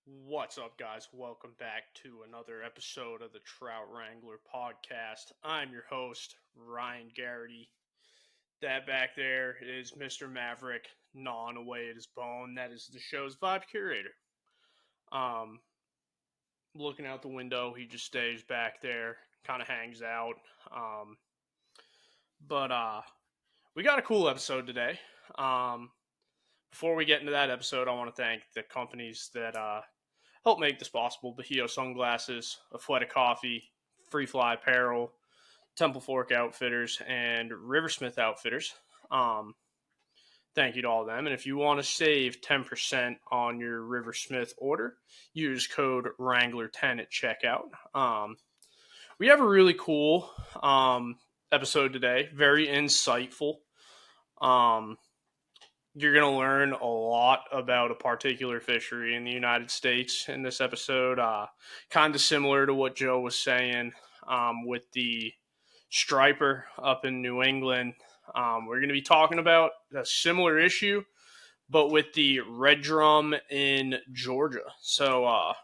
What's up, guys? Welcome back to another episode of the Trout Wrangler Podcast. I'm your host, Ryan Garrity. That back there is Mr. Maverick, gnawing away at his bone. That is the show's vibe curator. Looking out the window, he just stays back there, kind of hangs out. But we got a cool episode today. Before we get into that episode, I want to thank the companies that help make this possible. Bahio Sunglasses, Athletic Coffee, Free Fly Apparel, Temple Fork Outfitters, and Riversmith Outfitters. Thank you to all of them. And if you want to save 10% on your Riversmith order, use code Wrangler10 at checkout. We have a really cool episode today. Very insightful. You're going to learn a lot about a particular fishery in the United States in this episode. Kind of similar to what Joe was saying with the striper up in New England. We're going to be talking about a similar issue, but with the red drum in Georgia. So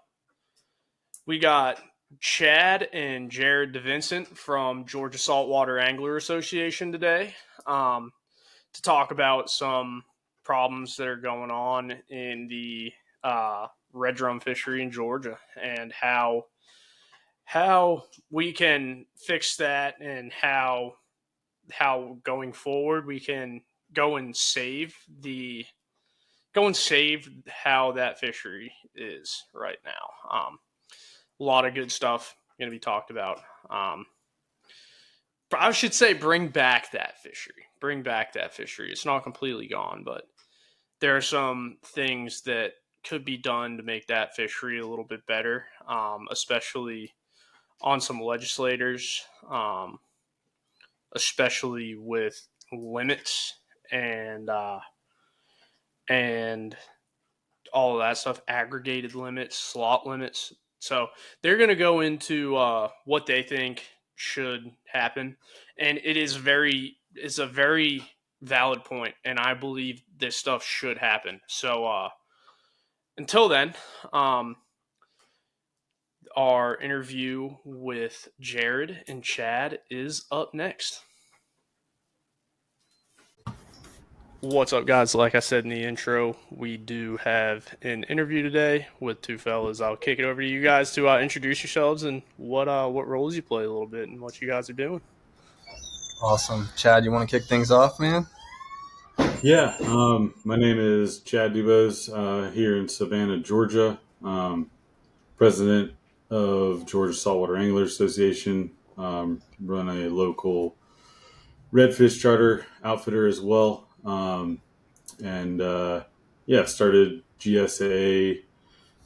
we got Chad and Jared DeVincent from Georgia Saltwater Anglers Association today to talk about some problems that are going on in the red drum fishery in Georgia and how we can fix that and how going forward we can go and save how that fishery is right now. A lot of good stuff going to be talked about. I should say bring back that fishery. It's not completely gone, but there are some things that could be done to make that fishery a little bit better, especially on some legislators, especially with limits and all of that stuff, aggregated limits, slot limits. So they're going to go into what they think should happen, and it's a very valid point, and I believe this stuff should happen. So until then, our interview with Jared and Chad is up next. What's up, guys? Like I said in the intro, we do have an interview today with two fellas. I'll kick it over to you guys to introduce yourselves and what roles you play a little bit and what you guys are doing. Awesome. Chad, you want to kick things off, man? Yeah. My name is Chad Dubose, here in Savannah, Georgia. President of Georgia Saltwater Anglers Association. Run a local Redfish charter outfitter as well. Started GSAA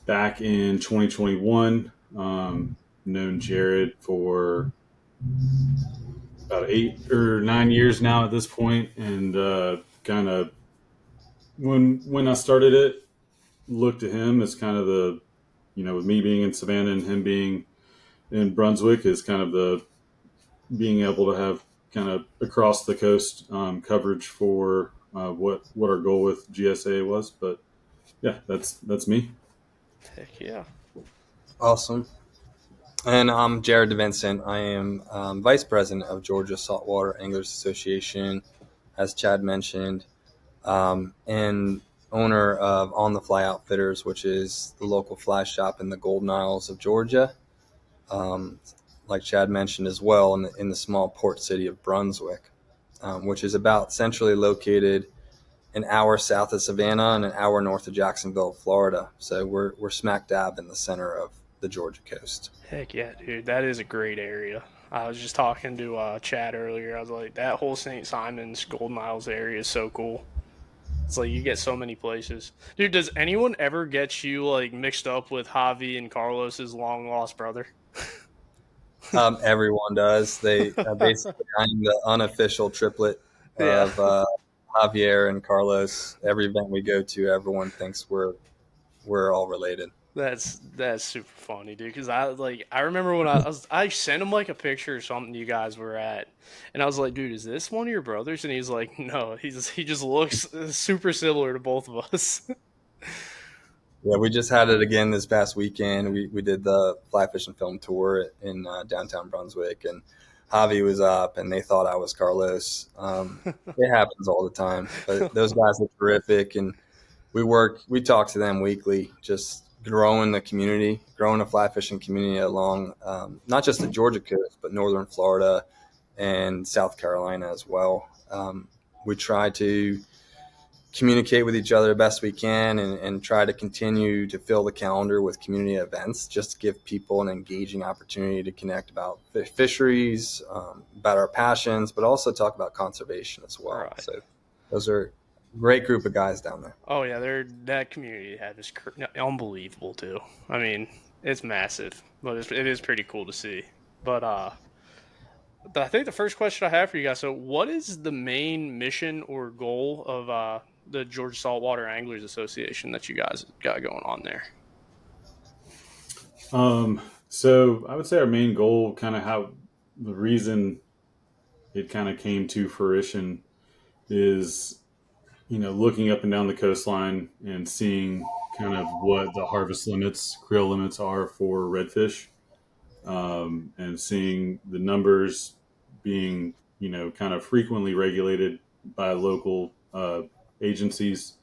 back in 2021. Known Jared for about 8 or 9 years now at this point, and kind of when I started it, looked at him as kind of the, with me being in Savannah and him being in Brunswick, is kind of the being able to have kind of across the coast coverage for what our goal with GSA was. But yeah, that's me. Heck yeah. Awesome. And I'm Jared DeVincent. I am Vice President of Georgia Saltwater Anglers Association, as Chad mentioned, and owner of On the Fly Outfitters, which is the local fly shop in the Golden Isles of Georgia. Like Chad mentioned as well, in the small port city of Brunswick, which is about centrally located an hour south of Savannah and an hour north of Jacksonville, Florida. So we're smack dab in the center of the Georgia coast. Heck yeah, dude. That is a great area. I was just talking to Chad earlier. I was like, that whole St. Simon's, Golden Isles area is so cool. It's like you get so many places. Dude, does anyone ever get you like mixed up with Javi and Carlos's long lost brother? Everyone does. They basically, I'm the unofficial triplet of Javier and Carlos. Every event we go to, everyone thinks we're all related. That's super funny, dude. Because I remember when I sent him like a picture or something you guys were at, and I was like, dude, is this one of your brothers? And he's like, no, he just looks super similar to both of us. Yeah, we just had it again this past weekend. We did the fly fishing film tour in downtown Brunswick, and Javi was up, and they thought I was Carlos. It happens all the time, but those guys are terrific, and we talk to them weekly, just growing the community, growing the fly fishing community along not just the Georgia coast, but northern Florida and South Carolina as well. We try to communicate with each other best we can and try to continue to fill the calendar with community events, just to give people an engaging opportunity to connect about fisheries, about our passions, but also talk about conservation as well. Right. So those are a great group of guys down there. Oh yeah, that community is unbelievable too. I mean, it's massive, but it is pretty cool to see. But I think the first question I have for you guys. So, what is the main mission or goal of the Georgia Saltwater Anglers Association that you guys got going on there? So I would say our main goal, kind of how the reason it kind of came to fruition, is looking up and down the coastline and seeing kind of what the harvest limits, creel limits are for redfish, and seeing the numbers being kind of frequently regulated by local agencies,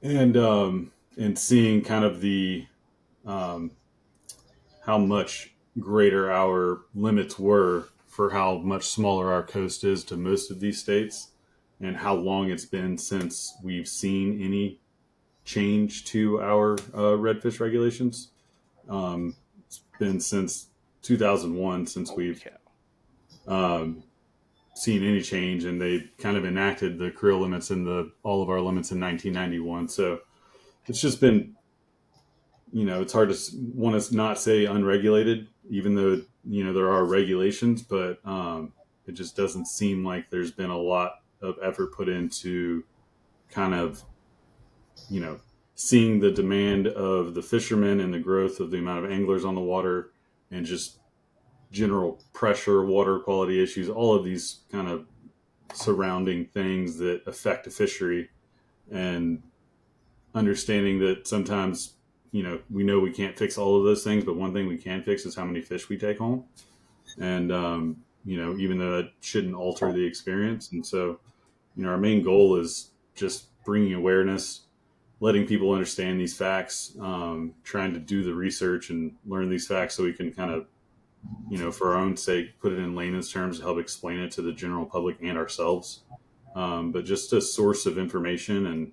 and seeing kind of the how much greater our limits were for how much smaller our coast is to most of these states, and how long it's been since we've seen any change to our redfish regulations. It's been since 2001 since we've seen any change, and they kind of enacted the creel limits and all of our limits in 1991. So it's just been, it's hard to want to not say unregulated, even though there are regulations, but it just doesn't seem like there's been a lot of effort put into kind of seeing the demand of the fishermen and the growth of the amount of anglers on the water, and just general pressure, water quality issues, all of these kind of surrounding things that affect the fishery, and understanding that sometimes we know we can't fix all of those things, but one thing we can fix is how many fish we take home. And, even though that shouldn't alter the experience. And so, our main goal is just bringing awareness, letting people understand these facts, trying to do the research and learn these facts so we can kind of, for our own sake, put it in layman's terms to help explain it to the general public and ourselves. But just a source of information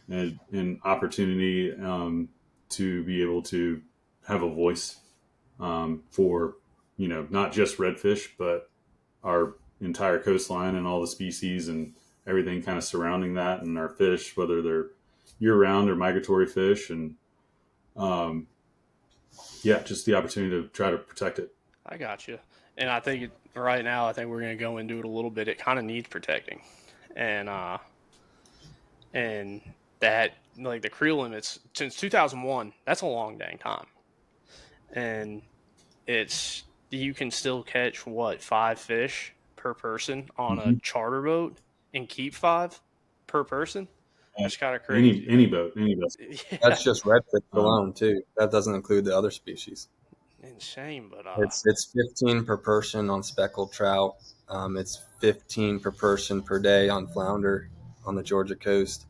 and an opportunity to be able to have a voice for, not just redfish, but our entire coastline and all the species and everything kind of surrounding that, and our fish, whether they're year-round or migratory fish, and just the opportunity to try to protect it. I got you. And I think right now, I think we're going to go into it a little bit. It kind of needs protecting. And that, like, the creel limits since 2001, that's a long dang time. And you can still catch 5 fish per person on a charter boat and keep 5 per person. That's kind of crazy. Any boat. Yeah. That's just redfish alone too. That doesn't include the other species. Insane, but it's 15 per person on speckled trout. It's 15 per person per day on flounder on the Georgia coast,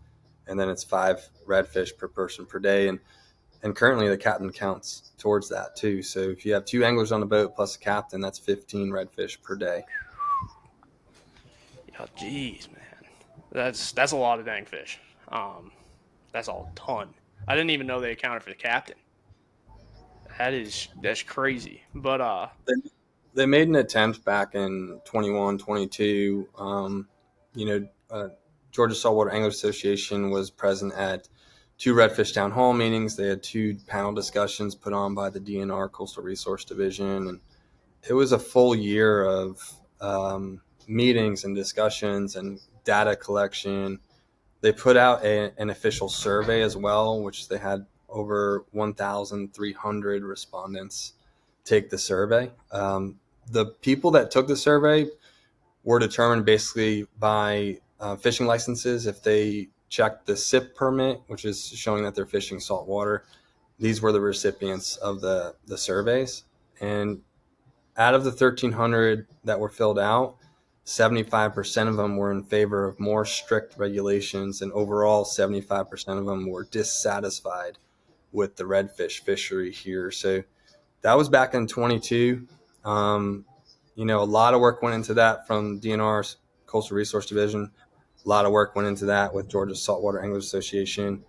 and then it's 5 redfish per person per day. And currently the captain counts towards that too. So if you have 2 anglers on the boat plus a captain, that's 15 redfish per day. Oh, geez, man, that's a lot of dang fish. That's a ton. I didn't even know they accounted for the captain. That's crazy. But they made an attempt back in 21, 22. Georgia Saltwater Anglers Association was present at 2 redfish town hall meetings. They had 2 panel discussions put on by the DNR Coastal Resource Division, and it was a full year of meetings and discussions and data collection. They put out an official survey as well, which they had over 1,300 respondents take the survey. The people that took the survey were determined basically by fishing licenses. If they checked the SIP permit, which is showing that they're fishing saltwater. These were the recipients of the surveys. And out of the 1,300 that were filled out, 75% of them were in favor of more strict regulations, and overall 75% of them were dissatisfied with the redfish fishery here. So that was back in 22. A lot of work went into that from DNR's Coastal Resource Division. A lot of work went into that with Georgia Saltwater Anglers Association.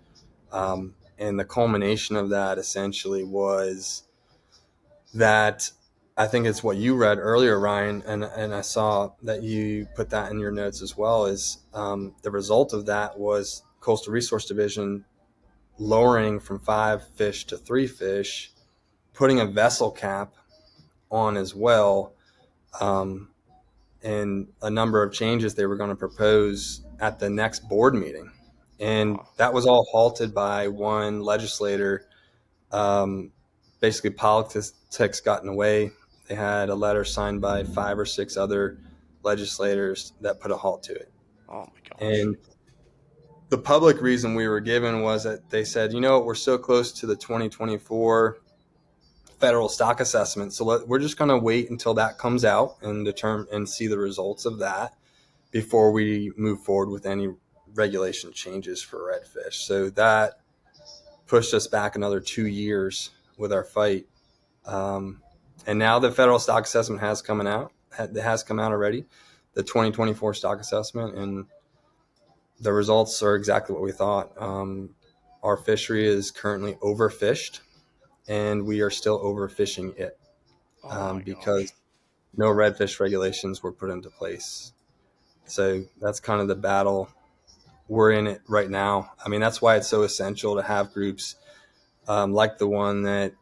And the culmination of that essentially was that, I think it's what you read earlier, Ryan, and I saw that you put that in your notes as well, is the result of that was Coastal Resource Division lowering from 5 fish to 3 fish, putting a vessel cap on as well, and a number of changes they were going to propose at the next board meeting. And that was all halted by one legislator. Basically, politics got in the way. They had a letter signed by 5 or 6 other legislators that put a halt to it. Oh my gosh. And the public reason we were given was that they said, we're so close to the 2024 federal stock assessment, so we're just going to wait until that comes out and determine and see the results of that before we move forward with any regulation changes for redfish. So that pushed us back another 2 years with our fight. And now the federal stock assessment has come out. It has come out already, the 2024 stock assessment, and the results are exactly what we thought. Our fishery is currently overfished, and we are still overfishing it because no redfish regulations were put into place. So that's kind of the battle we're in it right now. I mean, that's why it's so essential to have groups like the one that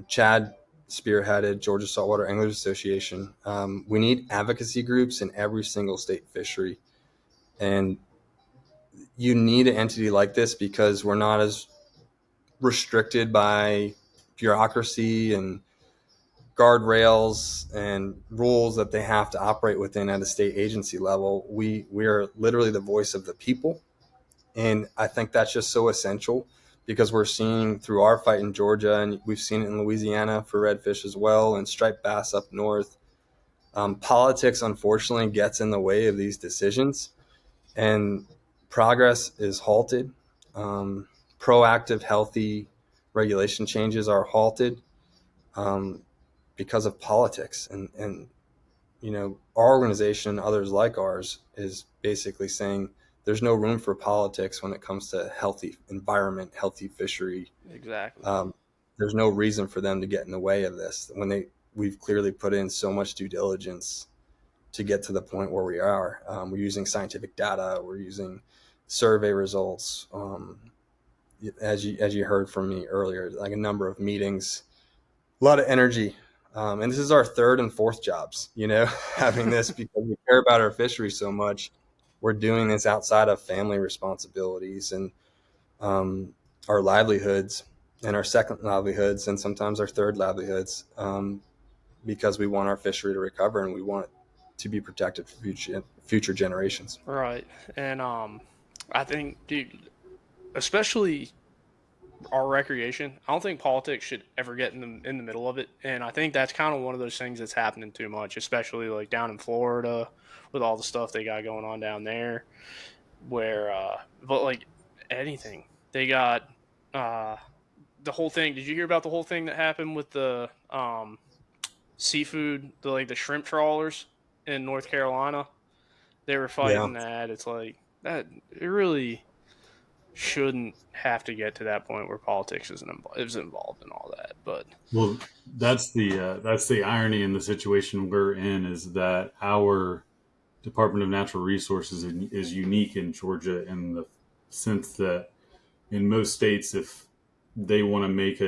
Chad spearheaded, Georgia Saltwater Anglers Association. We need advocacy groups in every single state fishery. And you need an entity like this because we're not as restricted by bureaucracy and guardrails and rules that they have to operate within at a state agency level. We are literally the voice of the people. And I think that's just so essential because we're seeing through our fight in Georgia, and we've seen it in Louisiana for redfish as well, and striped bass up north. Politics, unfortunately, gets in the way of these decisions, and progress is halted. Proactive, healthy regulation changes are halted because of politics. And our organization and others like ours is basically saying there's no room for politics when it comes to healthy environment, healthy fishery. Exactly. There's no reason for them to get in the way of this when we've clearly put in so much due diligence to get to the point where we are. We're using scientific data. We're using survey results. As you heard from me earlier, like a number of meetings, a lot of energy. And this is our 3rd and 4th jobs, having this because we care about our fishery so much. We're doing this outside of family responsibilities and our livelihoods and our second livelihoods and sometimes our third livelihoods because we want our fishery to recover and we want it to be protected for future generations. Right. And I think, dude, especially our recreation, I don't think politics should ever get in the middle of it. And I think that's kind of one of those things that's happening too much, especially like down in Florida with all the stuff they got going on down there where but like anything they got the whole thing. Did you hear about the whole thing that happened with the seafood, the shrimp trawlers in North Carolina? They were fighting that. It's like that. It really shouldn't have to get to that point where politics is involved in all that. But that's the irony in the situation we're in, is that our Department of Natural Resources is unique in Georgia in the sense that in most states, if they want to make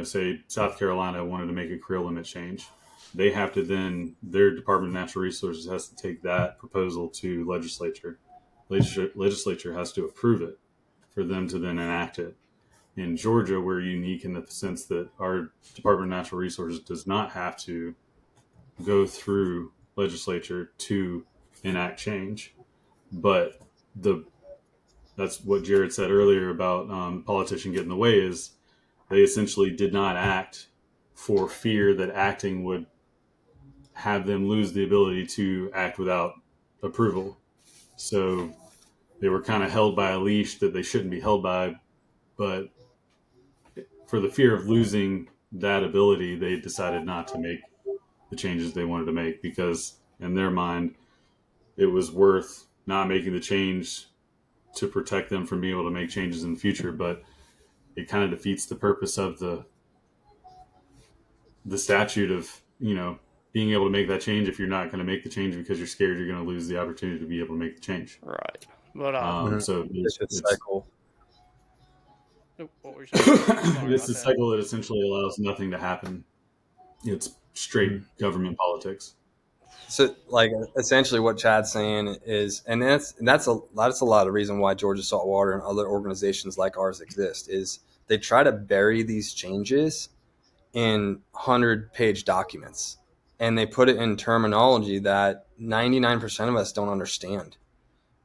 say South Carolina wanted to make a creel limit change, they have to then, their Department of Natural Resources has to take that proposal to legislature. Legislature has to approve it for them to then enact it. In Georgia, we're unique in the sense that our Department of Natural Resources does not have to go through legislature to enact change. But the that's what Jared said earlier about politician getting in the way, is they essentially did not act for fear that acting would have them lose the ability to act without approval. So they were kind of held by a leash that they shouldn't be held by, but for the fear of losing that ability, they decided not to make the changes they wanted to make, because in their mind, it was worth not making the change to protect them from being able to make changes in the future. But it kind of defeats the purpose of the statute of, being able to make that change if you're not going to make the change because you're scared you're going to lose the opportunity to be able to make the change. Right. But So Vicious cycle. what were you saying? it's a cycle that essentially allows nothing to happen. It's straight government politics. So, like, essentially, what Chad's saying is, and that's a lot of reason why Georgia Saltwater and other organizations like ours exist. Is they try to bury these changes in 100-page documents, and they put it in terminology that 99% of us don't understand.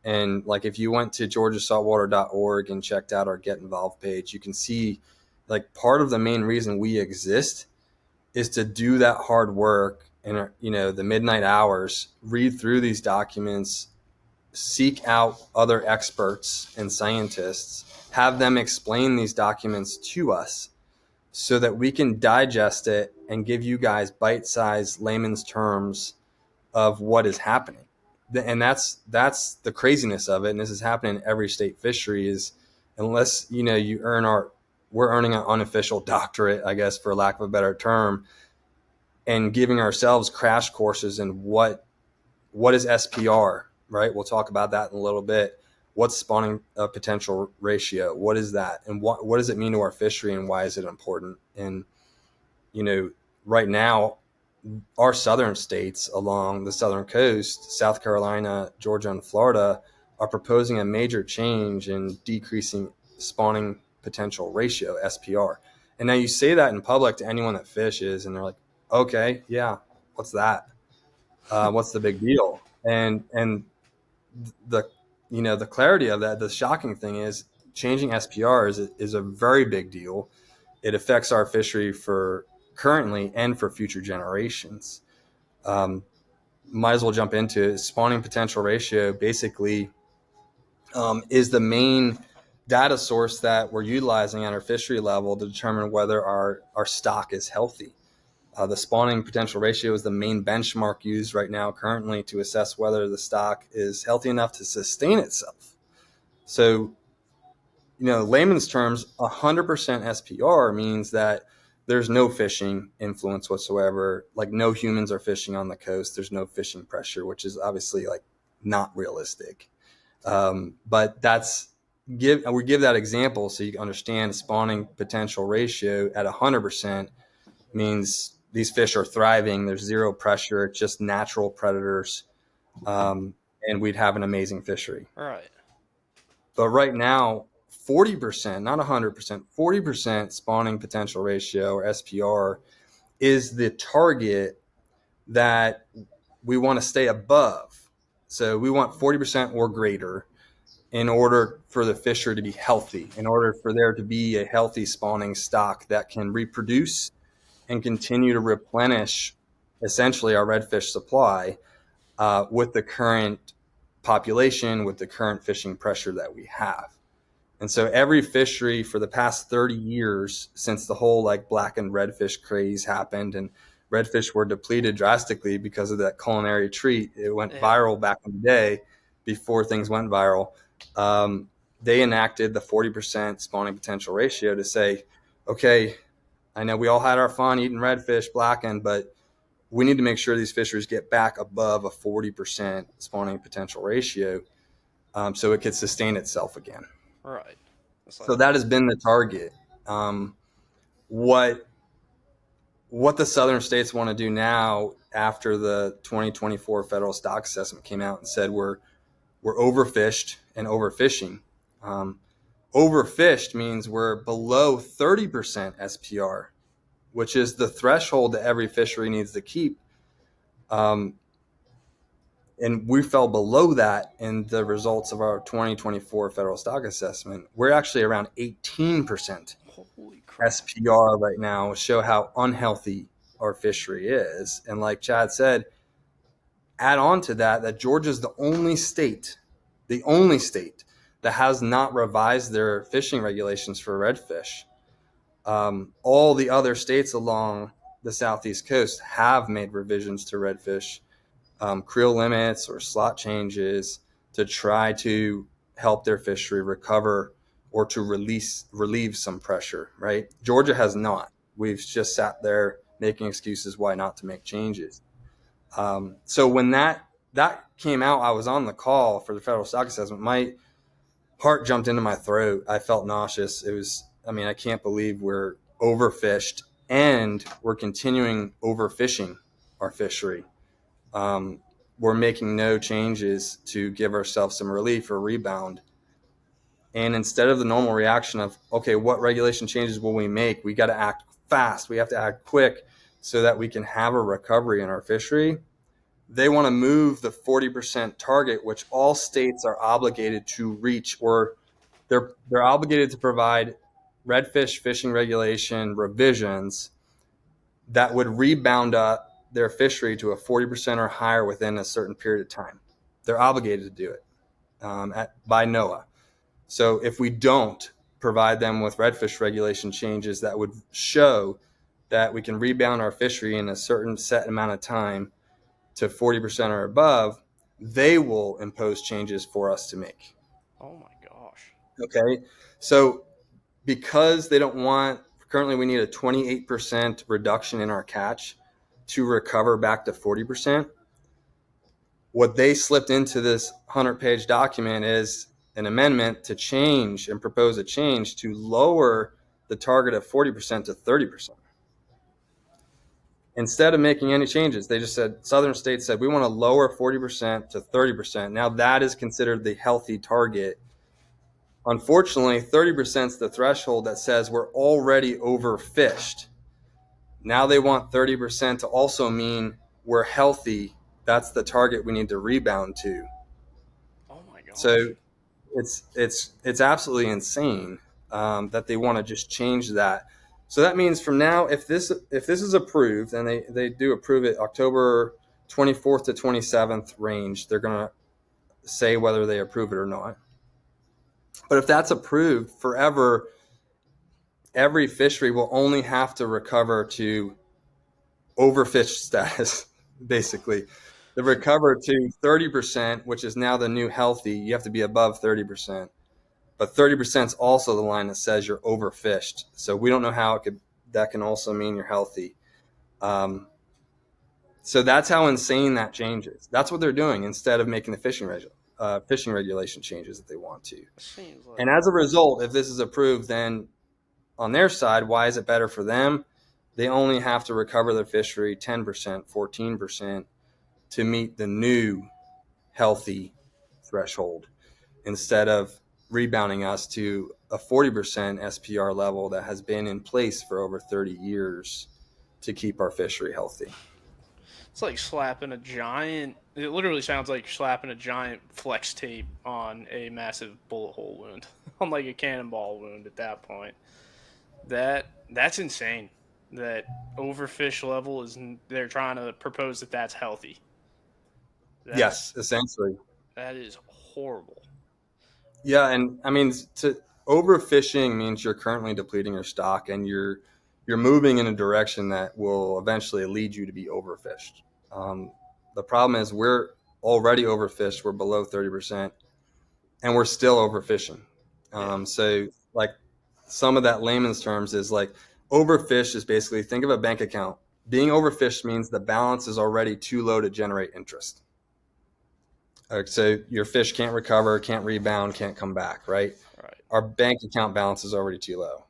And like, if you went to georgiasaltwater.org and checked out our Get Involved page, you can see, like, part of the main reason we exist is to do that hard work in, the midnight hours, read through these documents, seek out other experts and scientists, have them explain these documents to us so that we can digest it and give you guys bite-sized layman's terms of what is happening. And that's the craziness of it. And this is happening in every state fishery, is unless, we're earning an unofficial doctorate, I guess, for lack of a better term, and giving ourselves crash courses in what is SPR, right? We'll talk about that in a little bit. What's spawning potential ratio? What is that? And what does it mean to our fishery, and why is it important? And, right now, our southern states along the southern coast, South Carolina, Georgia, and Florida, are proposing a major change in decreasing spawning potential ratio, SPR. And now you say that in public to anyone that fishes, and they're like, okay, yeah, what's that? What's the big deal? And the clarity of that, the shocking thing is, changing SPR is a very big deal. It affects our fishery for currently and for future generations. Might as well jump into it. Spawning potential ratio basically is the main data source that we're utilizing at our fishery level to determine whether our stock is healthy. The spawning potential ratio is the main benchmark used right now currently to assess whether the stock is healthy enough to sustain itself. So, layman's terms, 100% SPR means that there's no fishing influence whatsoever. Like, no humans are fishing on the coast. There's no fishing pressure, which is obviously, like, not realistic. But we give that example so you can understand spawning potential ratio at 100% means these fish are thriving. There's zero pressure. It's just natural predators. And we'd have an amazing fishery. Right. But right now, 40%, not 100%, 40% spawning potential ratio, or SPR, is the target that we want to stay above. So we want 40% or greater in order for the fishery to be healthy, in order for there to be a healthy spawning stock that can reproduce and continue to replenish essentially our redfish supply with the current population, with the current fishing pressure that we have. And so every fishery for the past 30 years, since the whole black and redfish craze happened, and redfish were depleted drastically because of that culinary treat, it went viral back in the day before things went viral. They enacted the 40% spawning potential ratio to say, okay, I know we all had our fun eating redfish blackened, but we need to make sure these fisheries get back above a 40% spawning potential ratio so it could sustain itself again. Right. So that has been the target. What the southern states want to do now, after the 2024 federal stock assessment came out and said we're overfished and overfishing. Overfished means we're below 30% SPR, which is the threshold that every fishery needs to keep. And we fell below that in the results of our 2024 federal stock assessment. We're actually around 18% Holy crap. SPR right now, show how unhealthy our fishery is. And like Chad said, add on to that Georgia's the only state that has not revised their fishing regulations for redfish. All the other states along the southeast coast have made revisions to redfish, creel limits or slot changes to try to help their fishery recover or to relieve some pressure, right? Georgia has not. We've just sat there making excuses why not to make changes. So when that came out, I was on the call for the federal stock assessment. My heart jumped into my throat. I felt nauseous. I can't believe we're overfished and we're continuing overfishing our fishery. We're making no changes to give ourselves some relief or rebound. And instead of the normal reaction of, okay, what regulation changes will we make? We got to act fast. We have to act quick so that we can have a recovery in our fishery. They want to move the 40% target, which all states are obligated to reach, or they're obligated to provide redfish fishing regulation revisions that would rebound up their fishery to a 40% or higher within a certain period of time. They're obligated to do it by NOAA. So if we don't provide them with redfish regulation changes that would show that we can rebound our fishery in a certain set amount of time to 40% or above, they will impose changes for us to make. Oh my gosh. Okay. So because they don't want, currently we need a 28% reduction in our catch to recover back to 40%. What they slipped into this 100-page document is an amendment to change and propose a change to lower the target of 40% to 30%. Instead of making any changes, they just said, southern states said, we want to lower 40% to 30%. Now that is considered the healthy target. Unfortunately, 30% is the threshold that says we're already overfished. Now they want 30% to also mean we're healthy. That's the target we need to rebound to. Oh my gosh. So it's absolutely insane that they want to just change that. So that means from now, if this is approved, and they do approve it October 24th to 27th range, they're going to say whether they approve it or not. But if that's approved forever, every fishery will only have to recover to overfished status, basically. The recover to 30%, which is now the new healthy, you have to be above 30%. But 30% is also the line that says you're overfished. So we don't know how that can also mean you're healthy. So that's how insane that changes. That's what they're doing instead of making the fishing regulation changes that they want to. And as a result, if this is approved, then on their side, why is it better for them? They only have to recover their fishery 10%, 14% to meet the new healthy threshold instead of rebounding us to a 40% SPR level that has been in place for over 30 years to keep our fishery healthy. It's like slapping it literally sounds like slapping a giant flex tape on a massive bullet hole wound, on like a cannonball wound at that point. That's insane. That overfish level they're trying to propose that's healthy. Yes, essentially. That is horrible. Yeah, and overfishing means you're currently depleting your stock and you're moving in a direction that will eventually lead you to be overfished. The problem is we're already overfished. We're below 30%, and we're still overfishing. So like some of that layman's terms is like overfish is basically, think of a bank account. Being overfished means the balance is already too low to generate interest. So your fish can't recover, can't rebound, can't come back, right? Our bank account balance is already too low.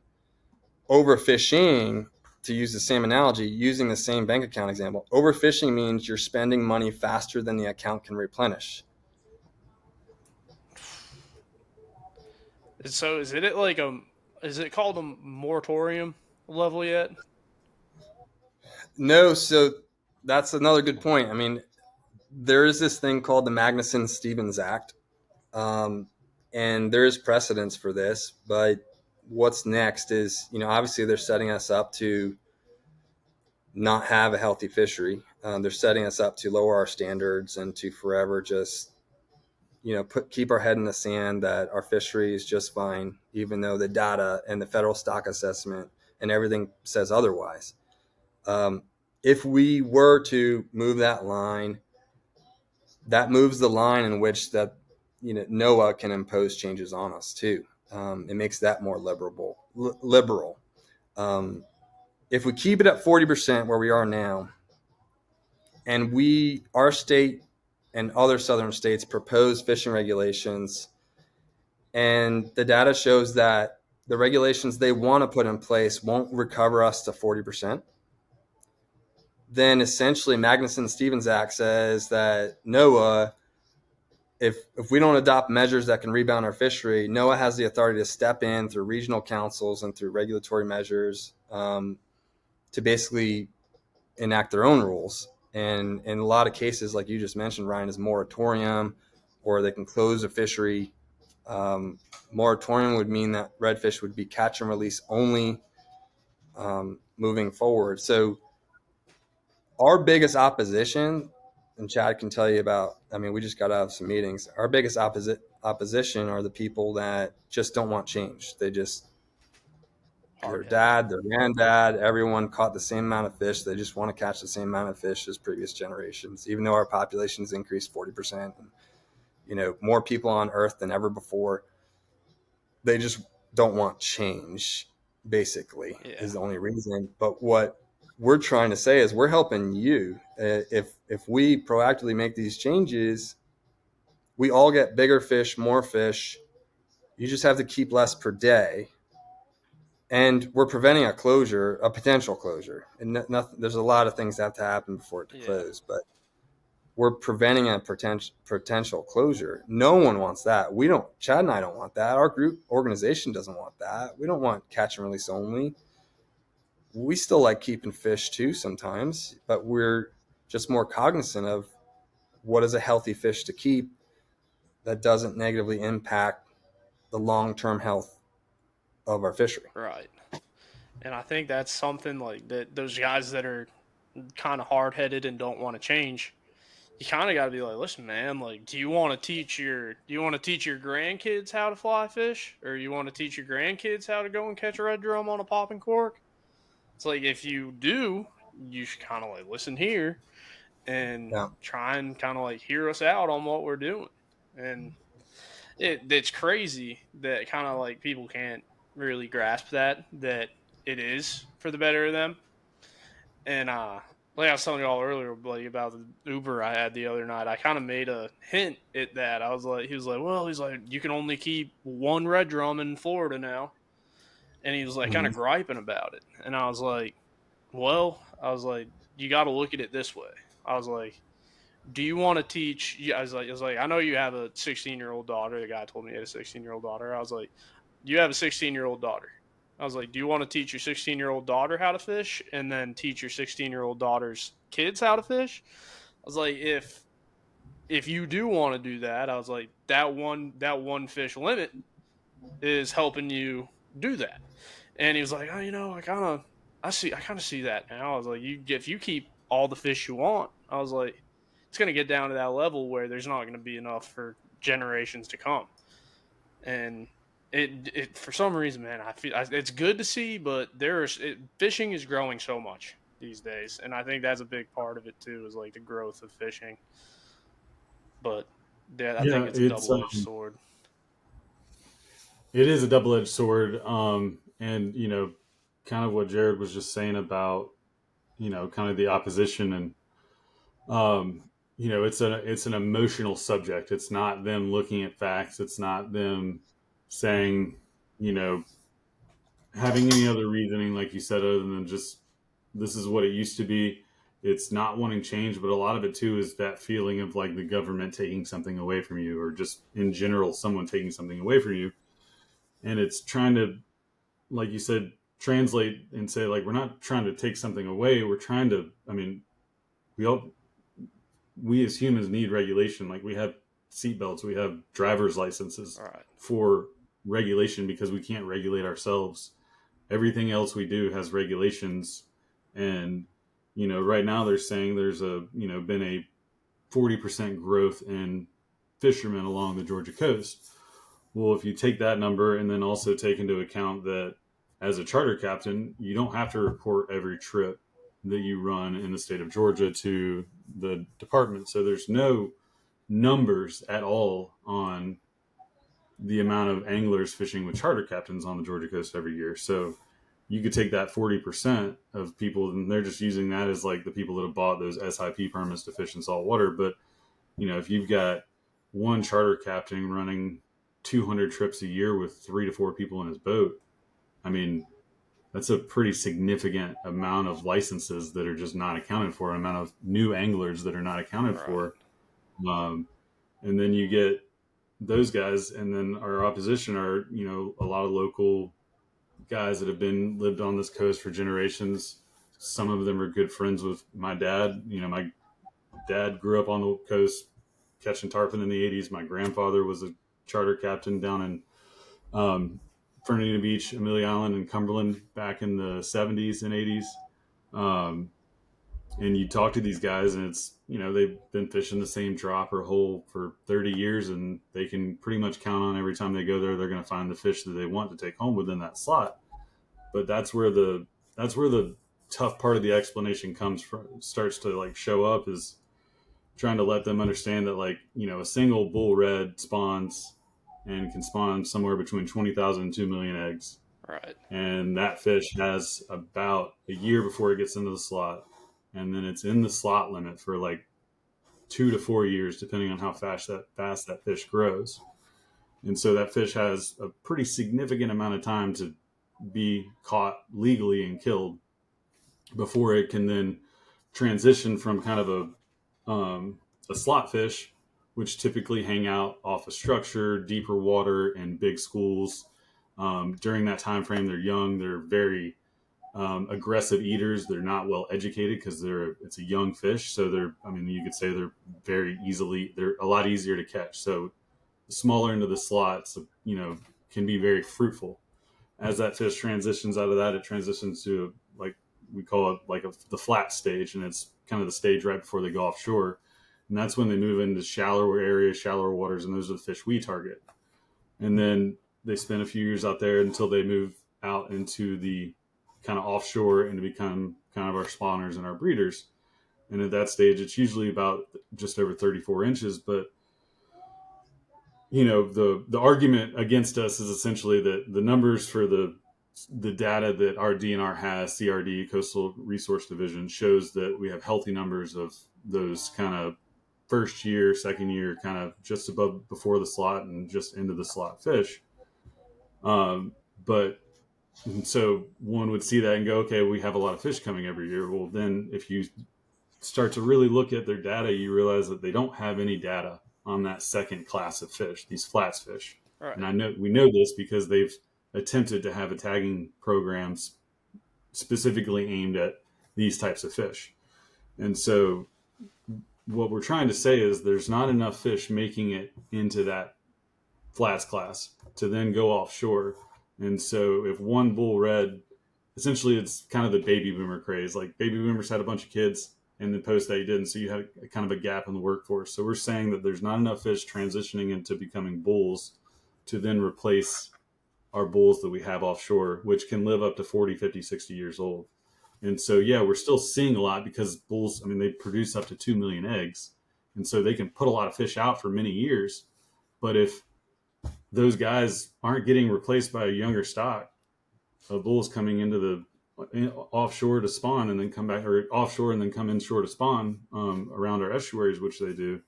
Overfishing, to use the same analogy, using the same bank account example, overfishing means you're spending money faster than the account can replenish. So is it called a moratorium level yet? No, so that's another good point. I mean, there is this thing called the Magnuson-Stevens Act, and there is precedence for this. But what's next is, obviously they're setting us up to not have a healthy fishery. They're setting us up to lower our standards and to forever just, keep our head in the sand that our fishery is just fine, even though the data and the federal stock assessment and everything says otherwise. If we were to move that line, that moves the line in which that NOAA can impose changes on us too. It makes that more liberal. If we keep it at 40% where we are now, and our state and other southern states propose fishing regulations, and the data shows that the regulations they want to put in place won't recover us to 40%, then essentially Magnuson-Stevens Act says that NOAA, if we don't adopt measures that can rebound our fishery, NOAA has the authority to step in through regional councils and through regulatory measures to basically enact their own rules. And in a lot of cases, like you just mentioned, Ryan, is moratorium, or they can close a fishery. Moratorium would mean that redfish would be catch and release only moving forward. So our biggest opposition, and Chad can tell you about, we just got out of some meetings. Our biggest opposition are the people that just don't want change. They just, their dad, their granddad, everyone caught the same amount of fish. They just want to catch the same amount of fish as previous generations, even though our population's increased 40%, and, more people on Earth than ever before. They just don't want change, basically, is the only reason. But what we're trying to say is we're helping you. If we proactively make these changes, we all get bigger fish, more fish. You just have to keep less per day. And we're preventing a potential closure. And there's a lot of things that have to happen before it close, but we're preventing a potential closure. No one wants that. Chad and I don't want that. Our group organization doesn't want that. We don't want catch and release only. We still like keeping fish too sometimes, but we're just more cognizant of what is a healthy fish to keep that doesn't negatively impact the long-term health of our fishery. Right. And I think that's something like that. Those guys that are kind of hard-headed and don't want to change, you kind of got to be like, listen, man, like, do you want to teach your grandkids how to fly fish, or you want to teach your grandkids how to go and catch a red drum on a popping cork? It's like, if you do, you should kind of like listen here and try and kind of like hear us out on what we're doing. And it's crazy that kind of like people can't really grasp that it is for the better of them. And like I was telling y'all earlier, like, about the Uber I had the other night, I kind of made a hint at that. He was like, you can only keep one red drum in Florida now. And he was like kind of griping about it. And I was like, you got to look at it this way. I was like, do you want to teach? I was like, I know you have a 16-year-old daughter. The guy told me he had a 16-year-old daughter. I was like, you have a 16-year-old daughter. I was like, do you want to teach your 16-year-old daughter how to fish and then teach your 16-year-old daughter's kids how to fish? I was like, if you do want to do that, I was like, that one fish limit is helping you do that. And he was like, oh, I kind of see that now. I was like, if you keep all the fish you want, I was like, it's going to get down to that level where there's not going to be enough for generations to come. And it for some reason, man, I feel it's good to see, but fishing is growing so much these days, and I think that's a big part of it too, is like the growth of fishing. But I think it's a double-edged sword. It is a double-edged sword, and kind of what Jared was just saying about kind of the opposition, and it's an emotional subject. It's not them looking at facts. It's not them saying, having any other reasoning, like you said, other than just this is what it used to be. It's not wanting change, but a lot of it too is that feeling of like the government taking something away from you, or just in general, someone taking something away from you. And it's trying to, like you said, translate and say, like, we're not trying to take something away. We're trying to, we as humans need regulation. Like we have seatbelts, we have driver's licenses Right. for regulation because we can't regulate ourselves. Everything else we do has regulations. And, right now they're saying there's been a 40% growth in fishermen along the Georgia coast. Well, if you take that number and then also take into account that as a charter captain, you don't have to report every trip that you run in the state of Georgia to the department. So there's no numbers at all on the amount of anglers fishing with charter captains on the Georgia coast every year. So you could take that 40% of people, and they're just using that as like the people that have bought those SIP permits to fish in saltwater. But, if you've got one charter captain running 200 trips a year with 3 to 4 people in his boat, I mean, that's a pretty significant amount of licenses that are just not accounted for, an amount of new anglers that are not accounted for. And then you get those guys, and then our opposition are, a lot of local guys that have lived on this coast for generations. Some of them are good friends with my dad. My dad grew up on the coast catching tarpon in the 80s. My grandfather was a charter captain down in Fernandina Beach, Amelia Island, and Cumberland back in the 70s and 80s. And you talk to these guys, and it's, they've been fishing the same drop or hole for 30 years, and they can pretty much count on every time they go there, they're going to find the fish that they want to take home within that slot. But that's where the tough part of the explanation starts to like show up, is trying to let them understand that, like, a single bull red spawns and can spawn somewhere between 20,000 and 2 million eggs. Right. And that fish has about a year before it gets into the slot. And then it's in the slot limit for like 2 to 4 years, depending on how fast that fish grows. And so that fish has a pretty significant amount of time to be caught legally and killed before it can then transition from kind of a slot fish, which typically hang out off a structure, deeper water, and big schools. During that time frame, they're young. They're very aggressive eaters. They're not well educated because it's a young fish. So you could say they're a lot easier to catch. So the smaller end of the slots, can be very fruitful. As that fish transitions out of that, it transitions to we call it the flat stage, and it's kind of the stage right before they go offshore. And that's when they move into shallower areas, shallower waters, and those are the fish we target. And then they spend a few years out there until they move out into the kind of offshore and to become kind of our spawners and our breeders. And at that stage, it's usually about just over 34 inches. But, the argument against us is essentially that the numbers for the data that our DNR has, CRD, Coastal Resource Division, shows that we have healthy numbers of those kind of first year, second year, kind of just above before the slot and just into the slot fish. But so one would see that and go, okay, we have a lot of fish coming every year. Well, then if you start to really look at their data, you realize that they don't have any data on that second class of fish, these flats fish. Right. And we know this because they've attempted to have a tagging programs specifically aimed at these types of fish. And so what we're trying to say is there's not enough fish making it into that flats class to then go offshore. And so if one bull red, essentially it's kind of the baby boomer craze. Like baby boomers had a bunch of kids and then post they didn't. So you had a kind of a gap in the workforce. So we're saying that there's not enough fish transitioning into becoming bulls to then replace our bulls that we have offshore, which can live up to 40, 50, 60 years old. And so, yeah, we're still seeing a lot because bulls, they produce up to 2 million eggs. And so they can put a lot of fish out for many years. But if those guys aren't getting replaced by a younger stock of bulls coming into the offshore to spawn and then come back, or offshore and then come inshore to spawn around our estuaries, which they do.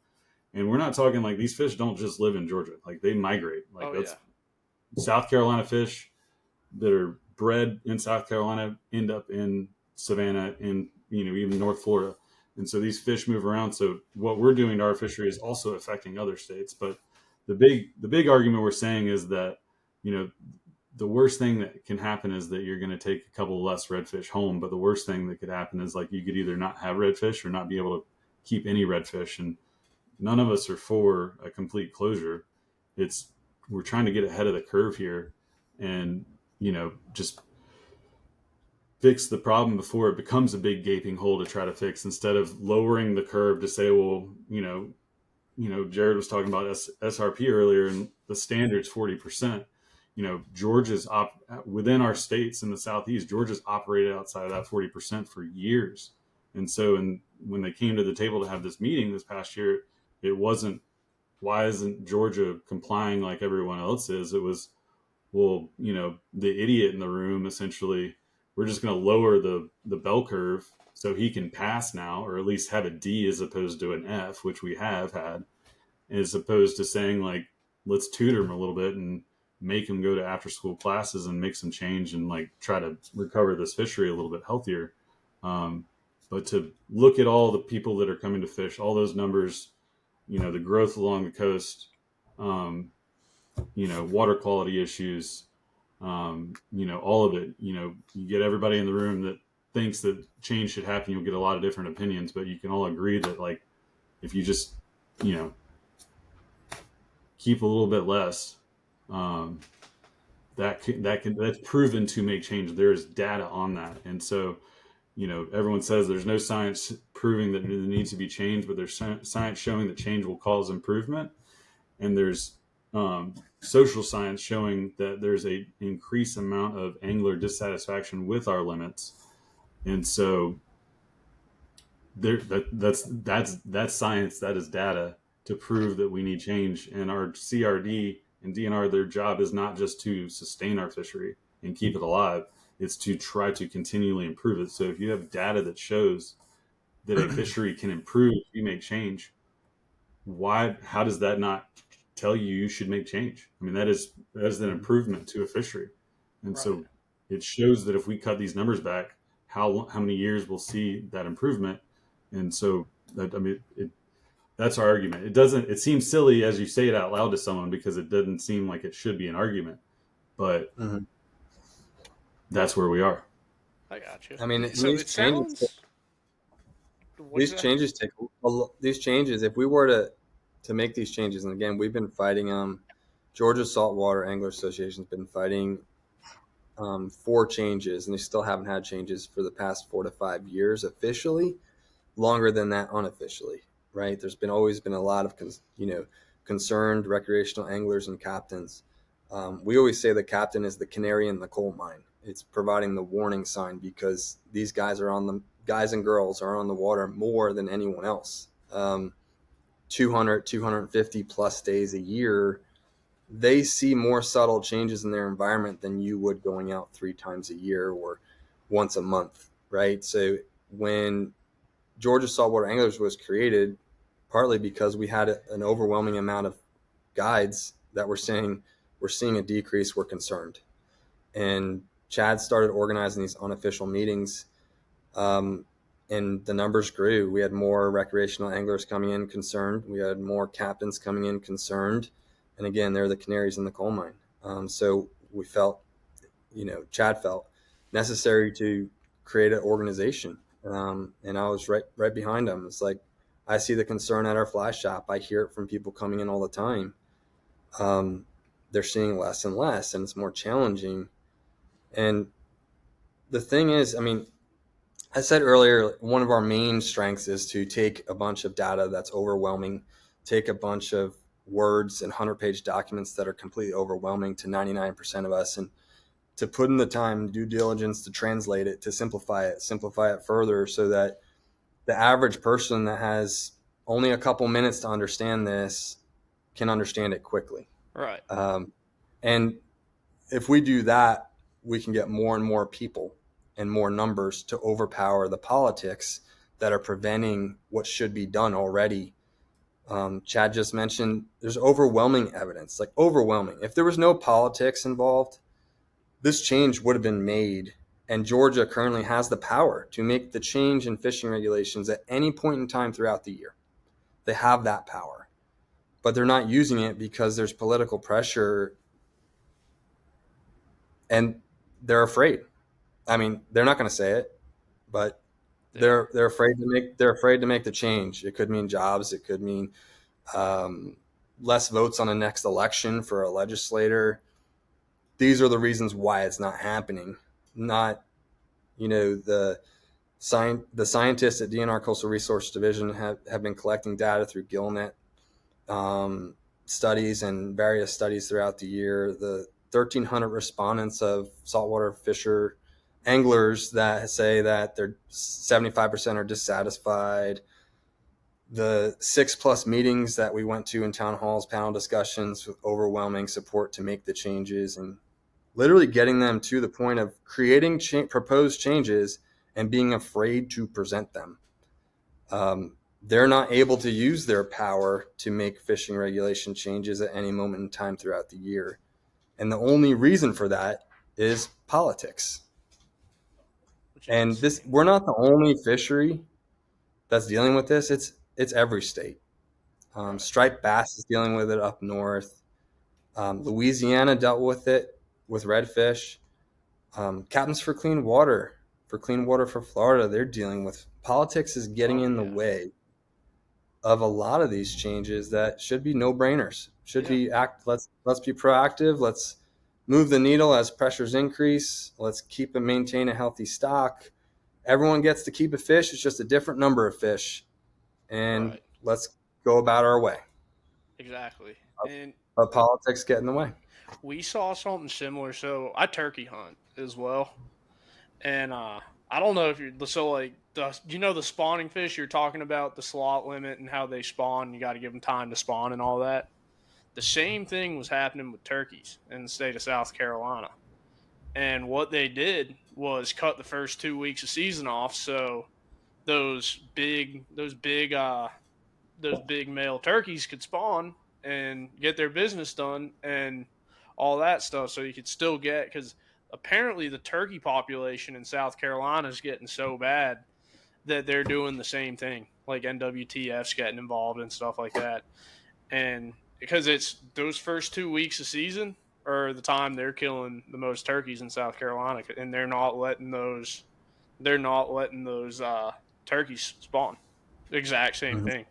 And we're not talking like these fish don't just live in Georgia. Like they migrate. South Carolina fish that are bred in South Carolina end up in Savannah and even North Florida. And so these fish move around. So what we're doing to our fishery is also affecting other states. But the big argument we're saying is that, the worst thing that can happen is that you're going to take a couple less redfish home. But the worst thing that could happen is like you could either not have redfish or not be able to keep any redfish. And none of us are for a complete closure. We're trying to get ahead of the curve here and, just fix the problem before it becomes a big gaping hole to try to fix, instead of lowering the curve to say, well, Jared was talking about SRP earlier, and the standard's 40%. Georgia's within our states in the Southeast, Georgia's operated outside of that 40% for years. And so, when they came to the table to have this meeting this past year, it wasn't, why isn't Georgia complying like everyone else is? It was, well, the idiot in the room, essentially, we're just going to lower the bell curve so he can pass now, or at least have a D as opposed to an F, which we have had, as opposed to saying, like, let's tutor him a little bit and make him go to after school classes and make some change and, like, try to recover this fishery a little bit healthier. But to look at all the people that are coming to fish, all those numbers, the growth along the coast, water quality issues, all of it, you get everybody in the room that thinks that change should happen. You'll get a lot of different opinions, but you can all agree that, like, if you just, keep a little bit less, that's proven to make change. There's data on that. And so, everyone says there's no science proving that it needs to be changed, but there's science showing that change will cause improvement. And there's social science showing that there's a increased amount of angler dissatisfaction with our limits. And so that's science, that is data to prove that we need change. And our CRD and DNR, their job is not just to sustain our fishery and keep it alive, it's to try to continually improve it. So if you have data that shows that a fishery can improve if you make change, how does that not tell you should make change? I mean, that is an improvement to a fishery. And right. So it shows that if we cut these numbers back, how many years we'll see that improvement. And so that's our argument. It seems silly as you say it out loud to someone, because it doesn't seem like it should be an argument, but that's where we are. I got you. I mean, so these changes take these changes. If we were to make these changes, and again, we've been fighting. Georgia Saltwater Anglers Association has been fighting for changes, and they still haven't had changes for the past 4 to 5 years officially. Longer than that unofficially, right? There's always been a lot of concerned recreational anglers and captains. We always say the captain is the canary in the coal mine. It's providing the warning sign, because these guys and girls are on the water more than anyone else. 200, 250 plus days a year. They see more subtle changes in their environment than you would going out 3 times a year or once a month, right? So when Georgia Saltwater Anglers was created, partly because we had an overwhelming amount of guides that were saying, we're seeing a decrease, we're concerned. And Chad started organizing these unofficial meetings, and the numbers grew. We had more recreational anglers coming in concerned. We had more captains coming in concerned. And again, they're the canaries in the coal mine. So we felt, Chad felt necessary to create an organization. And I was right behind him. It's like, I see the concern at our fly shop. I hear it from people coming in all the time. They're seeing less and less, and it's more challenging. And the thing is, I said earlier, one of our main strengths is to take a bunch of data that's overwhelming, take a bunch of words and 100-page documents that are completely overwhelming to 99% of us, and to put in the time, due diligence to translate it, to simplify it further, so that the average person that has only a couple minutes to understand this can understand it quickly. Right. And if we do that, we can get more and more people and more numbers to overpower the politics that are preventing what should be done already. Chad just mentioned there's overwhelming evidence, like overwhelming. If there was no politics involved, this change would have been made. And Georgia currently has the power to make the change in fishing regulations at any point in time throughout the year. They have that power, but they're not using it because there's political pressure, and they're afraid. They're not going to say it, but They're afraid to make the change. It could mean jobs. It could mean less votes on the next election for a legislator. These are the reasons why it's not happening. Not, the scientists at DNR Coastal Resource Division have been collecting data through GillNet studies and various studies throughout the year. The 1,300 respondents of saltwater fisher anglers that say that they're 75% are dissatisfied. The 6+ meetings that we went to in town halls, panel discussions with overwhelming support to make the changes, and literally getting them to the point of creating proposed changes and being afraid to present them. They're not able to use their power to make fishing regulation changes at any moment in time throughout the year. And the only reason for that is politics. And we're not the only fishery that's dealing with this. It's every state. Striped bass is dealing with it up north. Louisiana dealt with it with redfish. Captains for Clean Water for Florida, they're dealing with politics is getting in the way of a lot of these changes that should be no-brainers. Let's be proactive. Let's move the needle as pressures increase. Let's keep and maintain a healthy stock. Everyone gets to keep a fish. It's just a different number of fish. And let's go about our way. Exactly. But politics get in the way. We saw something similar. So I turkey hunt as well. And I don't know if the spawning fish you're talking about, the slot limit and how they spawn, you got to give them time to spawn and all that. The same thing was happening with turkeys in the state of South Carolina. And what they did was cut the first 2 weeks of season off, so those big male turkeys could spawn and get their business done and all that stuff. So you could still get, because apparently the turkey population in South Carolina is getting so bad that they're doing the same thing, like NWTF's getting involved and stuff like that. And because it's those first 2 weeks of season are the time they're killing the most turkeys in South Carolina, and they're not letting those turkeys spawn. The exact same thing.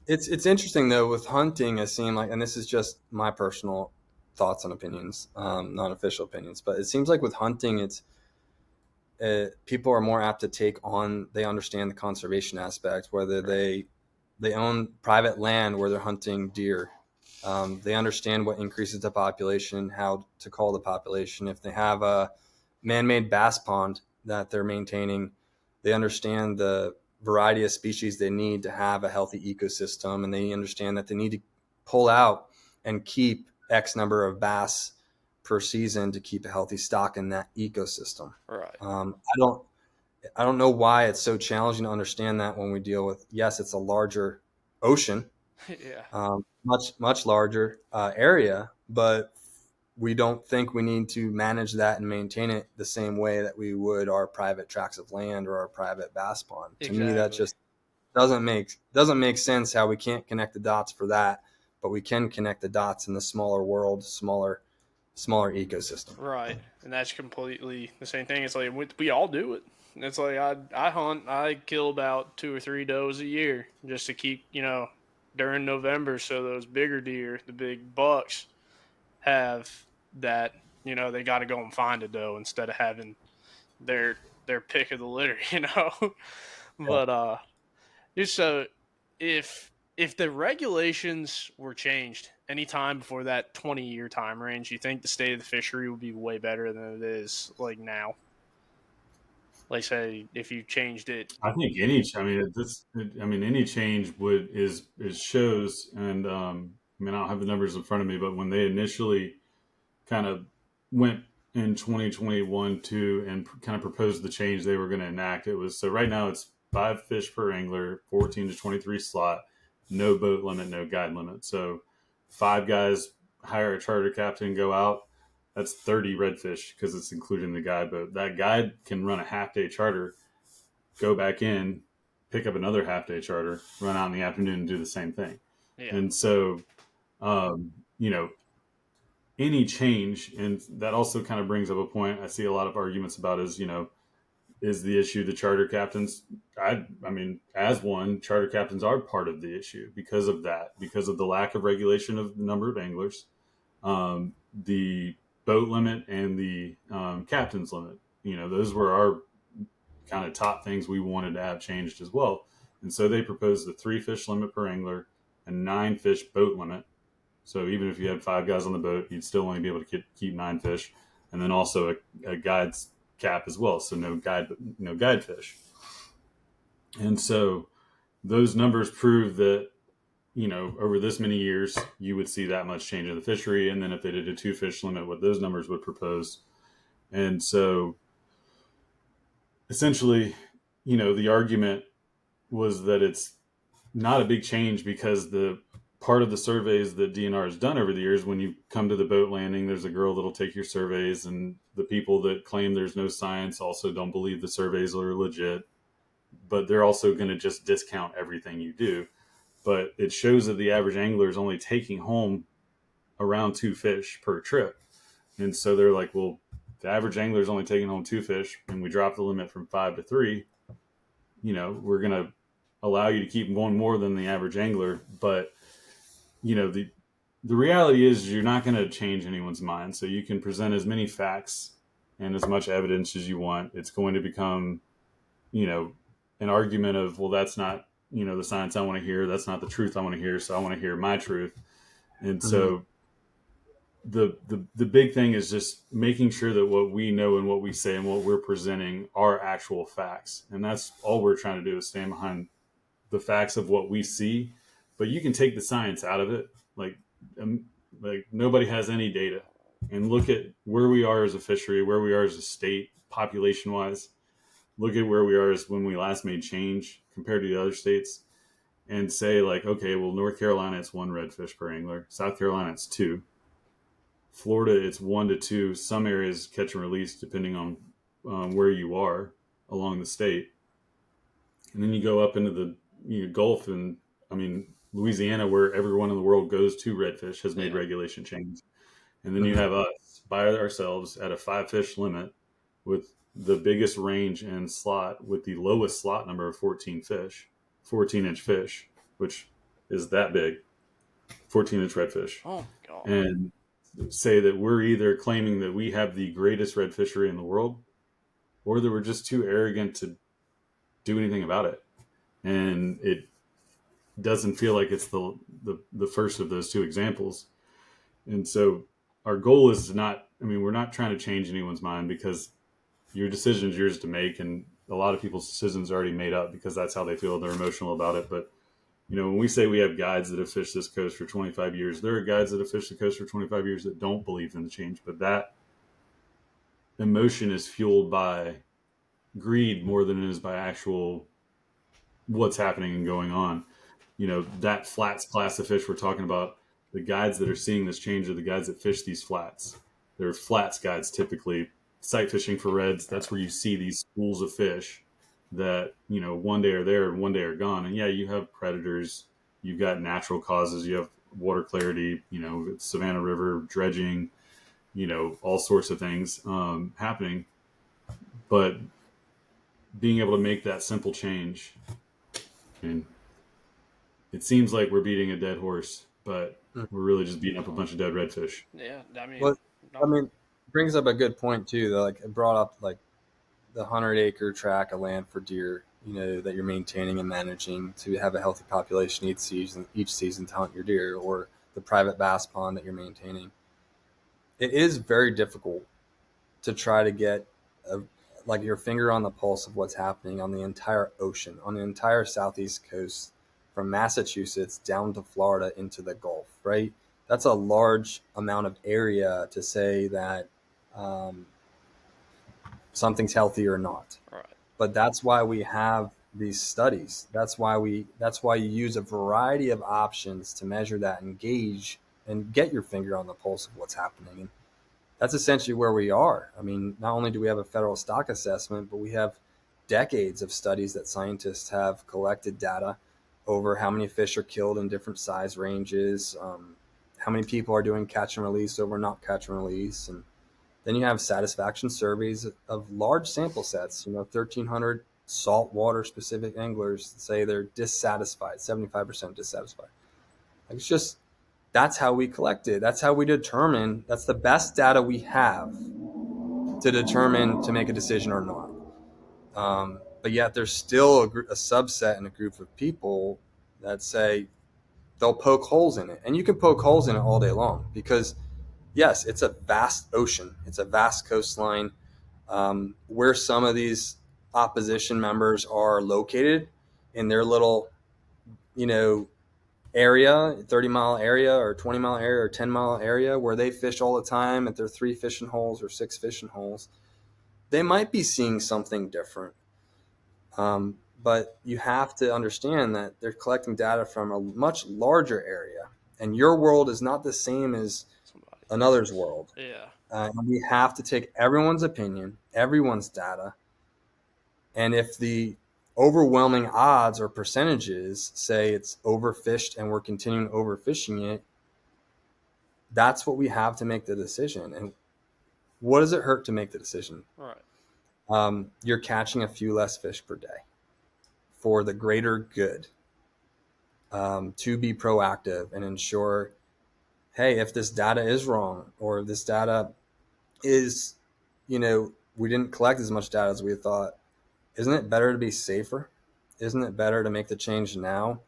It's interesting though with hunting. It seemed like, and this is just my personal thoughts and opinions, not official opinions, but it seems like with hunting, people are more apt to take on. They understand the conservation aspect, whether they own private land where they're hunting deer. They understand what increases the population, how to call the population. If they have a man-made bass pond that they're maintaining, they understand the variety of species they need to have a healthy ecosystem, and they understand that they need to pull out and keep X number of bass per season to keep a healthy stock in that ecosystem. Right. I don't know why it's so challenging to understand that when we deal with, yes, it's a larger ocean, much larger area, but we don't think we need to manage that and maintain it the same way that we would our private tracts of land or our private bass pond. Exactly. To me, that just doesn't make sense how we can't connect the dots for that, but we can connect the dots in the smaller world, smaller ecosystem. Right. And that's completely the same thing. It's like we all do it. It's like I hunt, I kill about 2 or 3 does a year just to keep, during November, so those bigger deer, the big bucks, have that, they got to go and find a doe instead of having their pick of the litter, But so if the regulations were changed any time before that 20-year time range, you think the state of the fishery would be way better than it is like now? Like, say, if you changed it, I think any change is shows, and I don't have the numbers in front of me, but when they initially kind of went in 2021 and kind of proposed the change they were going to enact, it was, so right now it's 5 fish per angler, 14 to 23 slot, no boat limit, no guide limit. So 5 guys hire a charter captain, go out. That's 30 redfish because it's including the guide boat. That guide can run a half-day charter, go back in, pick up another half-day charter, run out in the afternoon and do the same thing. Yeah. And so, any change, and that also kind of brings up a point I see a lot of arguments about is, is the issue the charter captains, I mean, as one, charter captains are part of the issue because of that, because of the lack of regulation of the number of anglers, the boat limit, and the captain's limit. Those were our kind of top things we wanted to have changed as well. And so they proposed a 3 fish limit per angler, a 9 fish boat limit. So even if you had 5 guys on the boat, you'd still only be able to keep 9 fish, and then also a guide's cap as well. So no guide fish. And so those numbers prove that, over this many years, you would see that much change in the fishery. And then if they did a 2 fish limit, what those numbers would propose. And so essentially, the argument was that it's not a big change because the part of the surveys that DNR has done over the years, when you come to the boat landing, there's a girl that'll take your surveys, and the people that claim there's no science also don't believe the surveys are legit, but they're also going to just discount everything you do. But it shows that the average angler is only taking home around 2 fish per trip. And so they're like, well, the average angler is only taking home 2 fish, and we drop the limit from 5 to 3. We're going to allow you to keep one more than the average angler. But, the reality is you're not going to change anyone's mind. So you can present as many facts and as much evidence as you want. It's going to become, an argument of, well, that's not, the science I want to hear. That's not the truth I want to hear. So I want to hear my truth. And so the big thing is just making sure that what we know and what we say and what we're presenting are actual facts. And that's all we're trying to do, is stand behind the facts of what we see. But you can take the science out of it. Like nobody has any data, and look at where we are as a fishery, where we are as a state, population wise. Look at where we are as when we last made change compared to the other states, and say like, okay, well, North Carolina, it's 1 redfish per angler. South Carolina, it's 2. Florida, it's 1 to 2. Some areas catch and release depending on where you are along the state. And then you go up into the Gulf, and Louisiana, where everyone in the world goes to redfish, has made regulation change. And then you have us by ourselves at a 5 fish limit with the biggest range and slot, with the lowest slot number of 14 inch fish, which is that big, 14-inch redfish. Oh, God. And say that we're either claiming that we have the greatest red fishery in the world, or that we're just too arrogant to do anything about it. And it doesn't feel like it's the first of those 2 examples. And so our goal is we're not trying to change anyone's mind, because your decision is yours to make. And a lot of people's decisions are already made up because that's how they feel. They're emotional about it. But, when we say we have guides that have fished this coast for 25 years, there are guides that have fished the coast for 25 years that don't believe in the change. But that emotion is fueled by greed more than it is by actual what's happening and going on. That flats class of fish we're talking about, the guides that are seeing this change are the guides that fish these flats. They're flats guides, typically sight fishing for reds. That's where you see these schools of fish that, one day are there and one day are gone. And yeah, you have predators, you've got natural causes, you have water clarity, Savannah River dredging, all sorts of things happening. But being able to make that simple change, and it seems like we're beating a dead horse, but we're really just beating up a bunch of dead redfish. Yeah, brings up a good point too. Though, like it brought up like the 100-acre tract of land for deer, that you're maintaining and managing to have a healthy population each season to hunt your deer, or the private bass pond that you're maintaining. It is very difficult to try to get your finger on the pulse of what's happening on the entire ocean, on the entire southeast coast, from Massachusetts down to Florida into the Gulf, right? That's a large amount of area to say that something's healthy or not. Right. But that's why we have these studies. That's why you use a variety of options to measure that, engage, and get your finger on the pulse of what's happening. And that's essentially where we are. Not only do we have a federal stock assessment, but we have decades of studies that scientists have collected data over how many fish are killed in different size ranges, how many people are doing catch and release over not catch and release. And Then you have satisfaction surveys of large sample sets, 1,300 saltwater specific anglers say they're dissatisfied, 75% dissatisfied. Like, it's just, that's how we collect it. That's how we determine, that's the best data we have to determine to make a decision or not. But yet there's still a subset and a group of people that say they'll poke holes in it. And you can poke holes in it all day long because, yes, it's a vast ocean. It's a vast coastline. Where some of these opposition members are located in their little, area, 30-mile area or 20-mile area or 10-mile area where they fish all the time at their 3 fishing holes or 6 fishing holes, they might be seeing something different. But you have to understand that they're collecting data from a much larger area, and your world is not the same as another's world. Yeah. And we have to take everyone's opinion, everyone's data, and if the overwhelming odds or percentages say it's overfished and we're continuing overfishing it, that's what we have to make the decision. And what does it hurt to make the decision? Right. You're catching a few less fish per day for the greater good, to be proactive and ensure, hey, if this data is wrong or if this data is, we didn't collect as much data as we thought, isn't it better to be safer? Isn't it better to make the change now?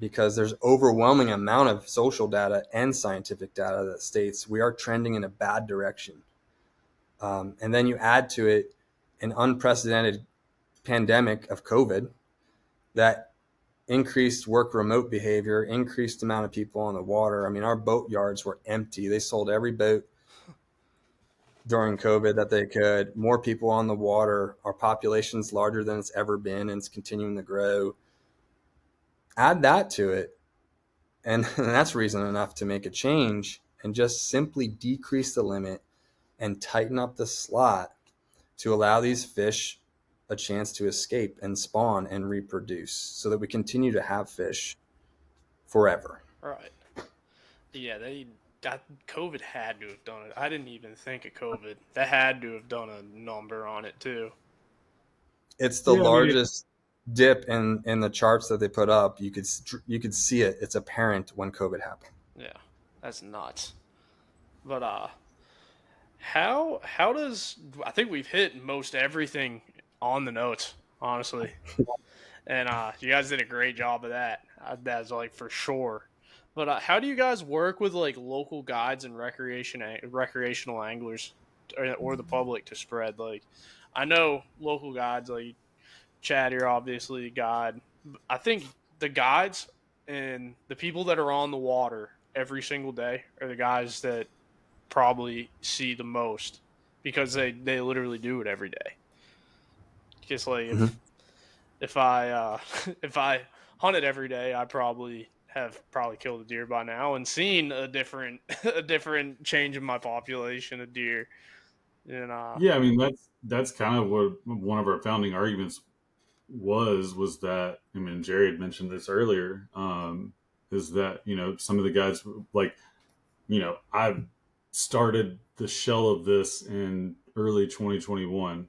Because there's overwhelming amount of social data and scientific data that states we are trending in a bad direction. And then you add to it an unprecedented pandemic of COVID that increased work remote behavior, increased amount of people on the water. I mean, our boat yards were empty. They sold every boat during COVID that they could. More people on the water. Our population's larger than it's ever been, and it's continuing to grow. Add that to it, and that's reason enough to make a change and just simply decrease the limit and tighten up the slot to allow these fish a chance to escape and spawn and reproduce so that we continue to have fish forever. Right. Yeah, that COVID had to have done it. I didn't even think of COVID. That had to have done a number on it too. It's the largest dip in the charts that they put up. You could see it. It's apparent when COVID happened. Yeah, that's nuts. But how does, I think we've hit most everything on the notes, honestly. And you guys did a great job of that. That's like for sure. But how do you guys work with like local guides and recreational anglers or the public to spread? Like, I know local guides like Chad, you're obviously a guide. I think the guides and the people that are on the water every single day are the guys that probably see the most because they literally do it every day. Just like if I if I hunted every day, I probably killed a deer by now and seen a different change in my population of deer. And yeah, I mean that's kind of what one of our founding arguments was that, I mean, Jerry had mentioned this earlier, is that, some of the guys, like, I started the shell of this in early 2021,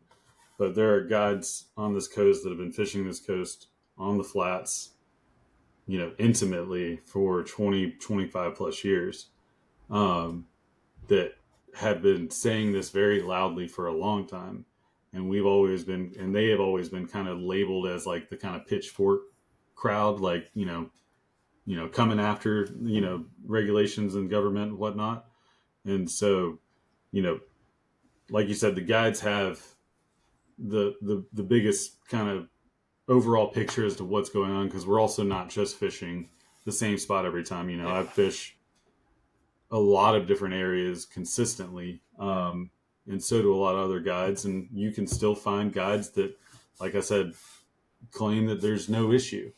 but there are guides on this coast that have been fishing this coast on the flats, intimately for 20, 25 plus years, that have been saying this very loudly for a long time. And they have always been kind of labeled as like the kind of pitchfork crowd, like, coming after, regulations and government and whatnot. And so, like you said, the guides have the biggest kind of overall picture as to what's going on, because we're also not just fishing the same spot every time. I fish a lot of different areas consistently, and so do a lot of other guides, and you can still find guides that, like I said, claim that there's no issue.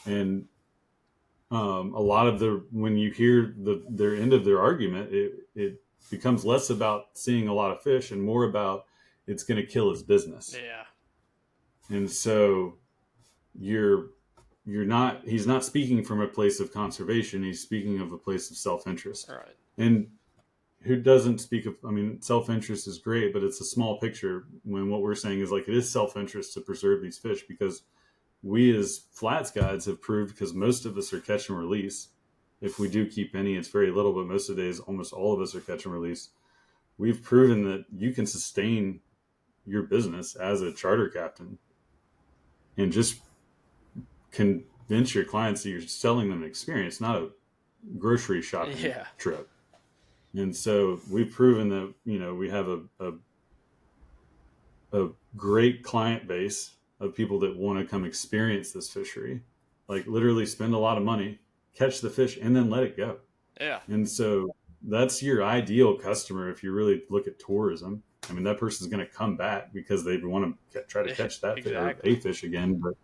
And a lot of when you hear their end of their argument, it becomes less about seeing a lot of fish and more about it's going to kill his business. Yeah. And so he's not speaking from a place of conservation. He's speaking of a place of self-interest. Right. And who doesn't speak of, I mean, self-interest is great, but it's a small picture when what we're saying is like, it is self-interest to preserve these fish, because we as flats guides have proved, because most of us are catch and release. If we do keep any, it's very little, but most of the days, almost all of us are catch and release. We've proven that you can sustain your business as a charter captain and just convince your clients that you're selling them an experience, not a grocery shopping trip. And so we've proven that, you know, we have a great client base of people that want to come experience this fishery, like literally spend a lot of money, catch the fish, and then let it go. Yeah. And so that's your ideal customer. If you really look at tourism, I mean, that person's going to come back because they want to try to catch that fish or a fish again. But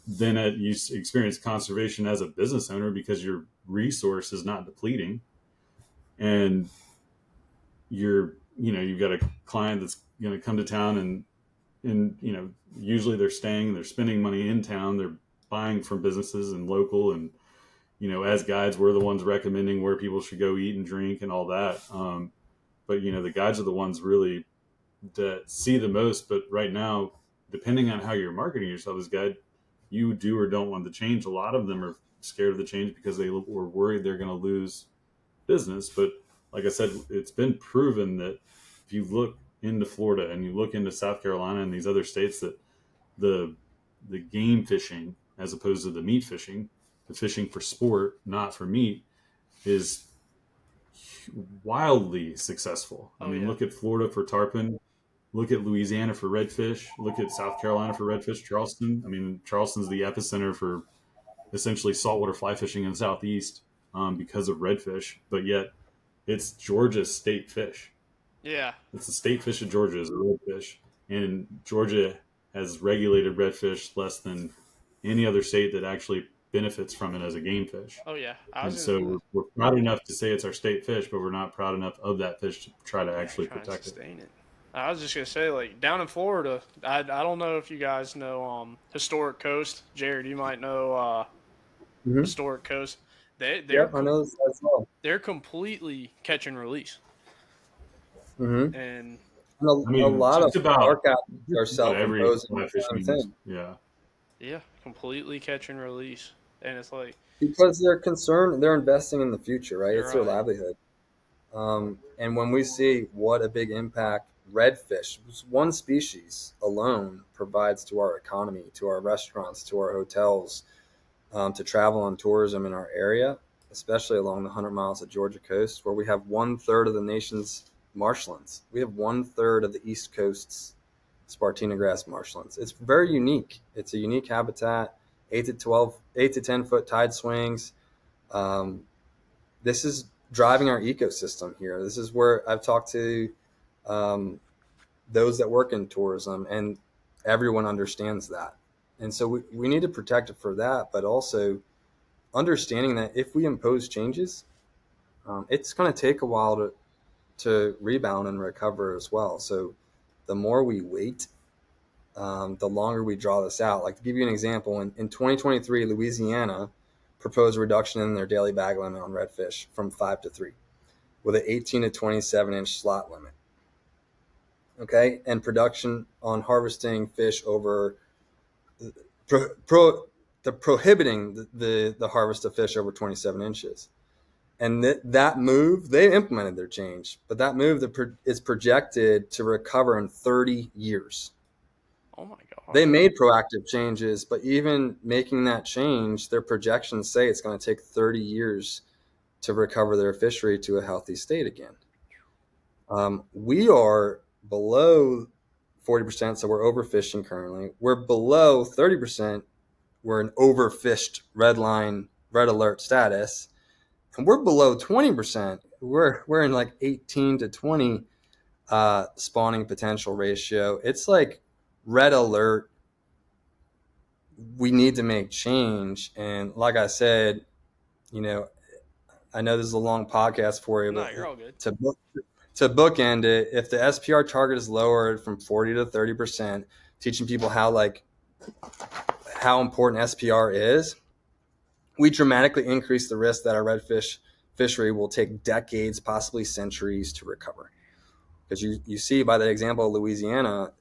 then you experience conservation as a business owner because your resource is not depleting, and you've got a client that's going to come to town, and you know, usually they're spending money in town, they're buying from businesses and local, and you know, as guides, we're the ones recommending where people should go eat and drink and all that. But you know, the guides are the ones really that see the most. But right now, depending on how you're marketing yourself as a guide, you do or don't want the change. A lot of them are scared of the change because they were worried they're going to lose business. But like I said, it's been proven that if you look into Florida and you look into South Carolina and these other states, that the game fishing, as opposed to the meat fishing, the fishing for sport, not for meat, is wildly successful. I mean, look at Florida for tarpon, look at Louisiana for redfish, look at South Carolina for redfish, Charleston. I mean, Charleston's the epicenter for essentially saltwater fly fishing in the Southeast because of redfish, but yet it's Georgia's state fish. Yeah. It's the state fish of Georgia is a redfish, and Georgia has regulated redfish less than any other state that actually benefits from it as a game fish. Oh yeah. And so we're proud enough to say it's our state fish, but we're not proud enough of that fish to try to actually protect it. I was just gonna say, like down in Florida, I don't know if you guys know Historic Coast. Jared, you might know Historic Coast. I know this as well. They're completely catch and release. Mm-hmm. And a lot of our captains are self-imposing. Yeah, completely catch and release. And it's like, because they're concerned, they're investing in the future, right? It's their livelihood. And when we see what a big impact redfish, one species alone, provides to our economy, to our restaurants, to our hotels, to travel and tourism in our area, especially along the 100 miles of Georgia coast, where we have 1/3 of the nation's marshlands. We have 1/3 of the East Coast's Spartina grass marshlands. It's very unique. It's a unique habitat, 8 to 10 foot tide swings. This is driving our ecosystem here. This is where I've talked to those that work in tourism, and everyone understands that. And so we need to protect it for that, but also understanding that if we impose changes, it's going to take a while to rebound and recover as well. So the more we wait, the longer we draw this out. Like, to give you an example, in 2023, Louisiana proposed a reduction in their daily bag limit on redfish from 5 to 3 with an 18 to 27 inch slot limit. Okay. And production on harvesting fish over prohibiting the harvest of fish over 27 inches. And that move, they implemented their change, but that move is projected to recover in 30 years. Oh my God. They made proactive changes, but even making that change, their projections say it's going to take 30 years to recover their fishery to a healthy state again. We are below 40%, so we're overfishing currently. We're below 30%. We're an overfished red alert status. And we're below 20%. We're in like 18 to 20 spawning potential ratio. It's like red alert. We need to make change. And like I said, you know, I know this is a long podcast for you, but you're all good. To bookend it, if the SPR target is lowered from 40 to 30%, teaching people how important SPR is, we dramatically increase the risk that our redfish fishery will take decades, possibly centuries to recover. Because you see by the example of Louisiana,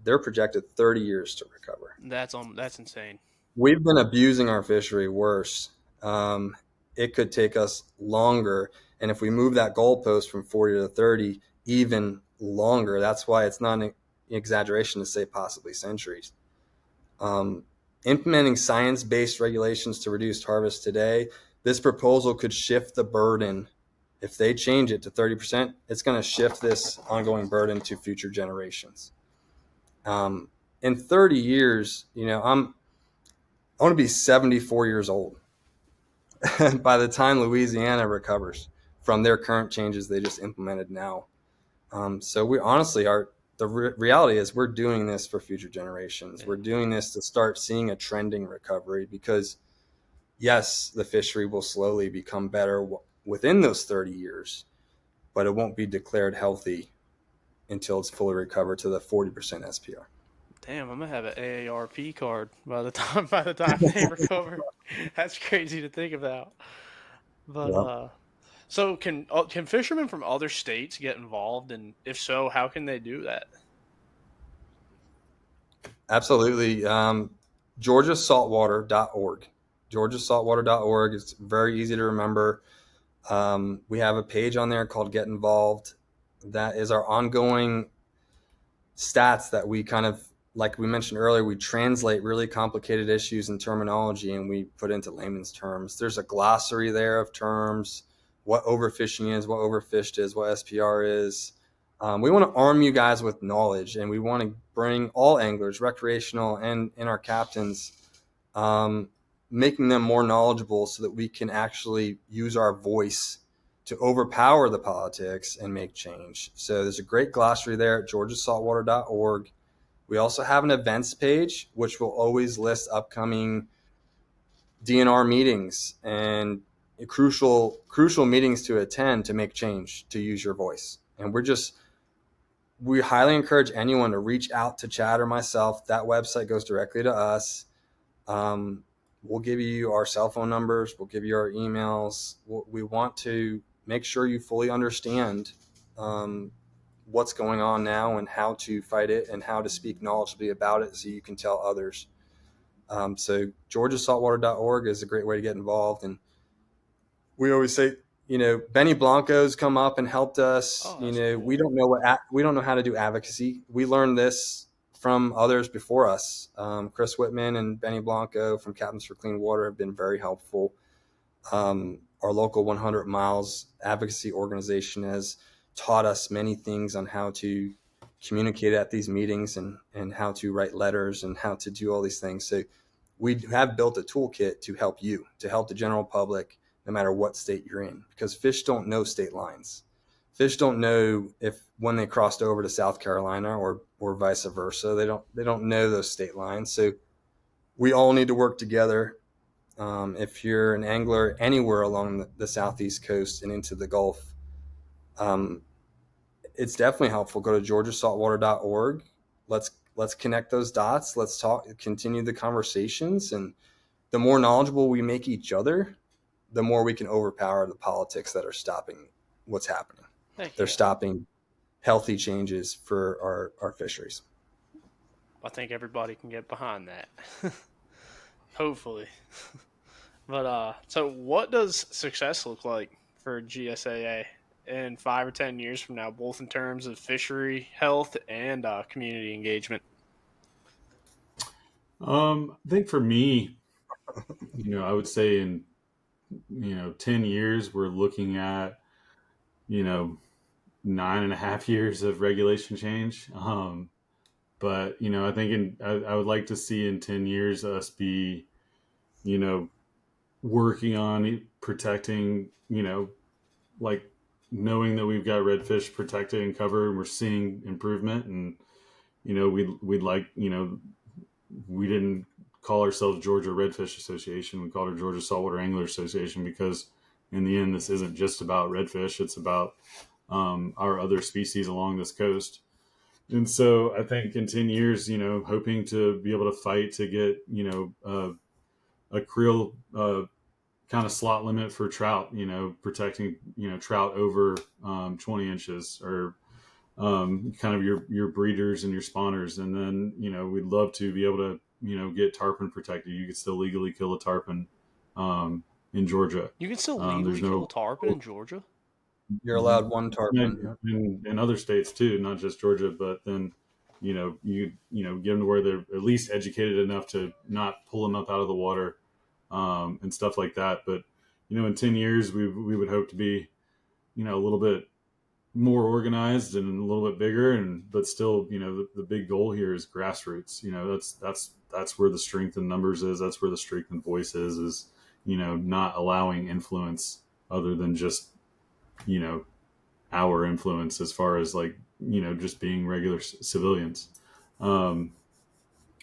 they're projected 30 years to recover. That's insane. We've been abusing our fishery worse. It could take us longer. And if we move that goalpost from 40 to 30, even longer, that's why it's not an exaggeration to say possibly centuries. Implementing science-based regulations to reduce harvest today, this proposal could shift the burden. If they change it to 30%, it's going to shift this ongoing burden to future generations. In 30 years, I want to be 74 years old by the time Louisiana recovers from their current changes they just implemented now. So we honestly are. The reality is we're doing this for future generations. We're doing this to start seeing a trending recovery because, yes, the fishery will slowly become better within those 30 years, but it won't be declared healthy until it's fully recovered to the 40% SPR. Damn, I'm gonna have an AARP card by the time they recover. That's crazy to think about. But Yeah. So can fishermen from other states get involved, and if so, how can they do that? Absolutely. GeorgiaSaltwater.org. GeorgiaSaltwater.org is very easy to remember. We have a page on there called Get Involved. That is our ongoing stats that we kind of, like we mentioned earlier, we translate really complicated issues and terminology and we put into layman's terms. There's a glossary there of terms, what overfishing is, what overfished is, what SPR is. We want to arm you guys with knowledge, and we want to bring all anglers, recreational and our captains, making them more knowledgeable so that we can actually use our voice to overpower the politics and make change. So there's a great glossary there at georgiasaltwater.org. We also have an events page, which will always list upcoming DNR meetings and crucial meetings to attend to make change, to use your voice. And we highly encourage anyone to reach out to Chad or myself. That website goes directly to us. We'll give you our cell phone numbers. We'll give you our emails. We want to make sure you fully understand what's going on now and how to fight it and how to speak knowledgeably about it so you can tell others. So GeorgiaSaltwater.org is a great way to get involved. And we always say, Benny Blanco's come up and helped us. Oh, Cool. Cool. We don't know how to do advocacy. We learned this from others before us. Chris Whitman and Benny Blanco from Captains for Clean Water have been very helpful. Our local 100 Miles advocacy organization has taught us many things on how to communicate at these meetings and how to write letters and how to do all these things. So we have built a toolkit to help you, to help the general public, no matter what state you're in, because fish don't know state lines. Fish don't know when they crossed over to South Carolina or vice versa. They don't know those state lines. So we all need to work together. If you're an angler anywhere along the southeast coast and into the Gulf, it's definitely helpful. Go to georgiasaltwater.org. Let's connect those dots. Let's continue the conversations. And the more knowledgeable we make each other, the more we can overpower the politics that are stopping what's happening. They're stopping healthy changes for our fisheries. I think everybody can get behind that. Hopefully. But so what does success look like for GSAA in 5 or 10 years from now, both in terms of fishery health and community engagement? I think for me, I would say in 10 years we're looking at 9.5 years of regulation change. But I think I would like to see in 10 years us be working on protecting, like knowing that we've got redfish protected and covered and we're seeing improvement. And we'd like, we didn't call ourselves Georgia Redfish Association. We called her Georgia Saltwater Anglers Association because in the end, this isn't just about redfish. It's about our other species along this coast. And so I think in 10 years, hoping to be able to fight to get, a creel kind of slot limit for trout, protecting, trout over 20 inches or kind of your breeders and your spawners. And then, we'd love to be able to, get tarpon protected. You could still legally kill a tarpon in Georgia. You can still legally kill a tarpon in Georgia? You're allowed one tarpon. In other states too, not just Georgia, but then, you get them to where they're at least educated enough to not pull them up out of the water and stuff like that. But, in 10 years, we would hope to be, a little bit more organized and a little bit bigger, but still, the big goal here is grassroots. That's where the strength in numbers is. That's where the strength in voice is, not allowing influence other than just, our influence as far as like, just being regular civilians,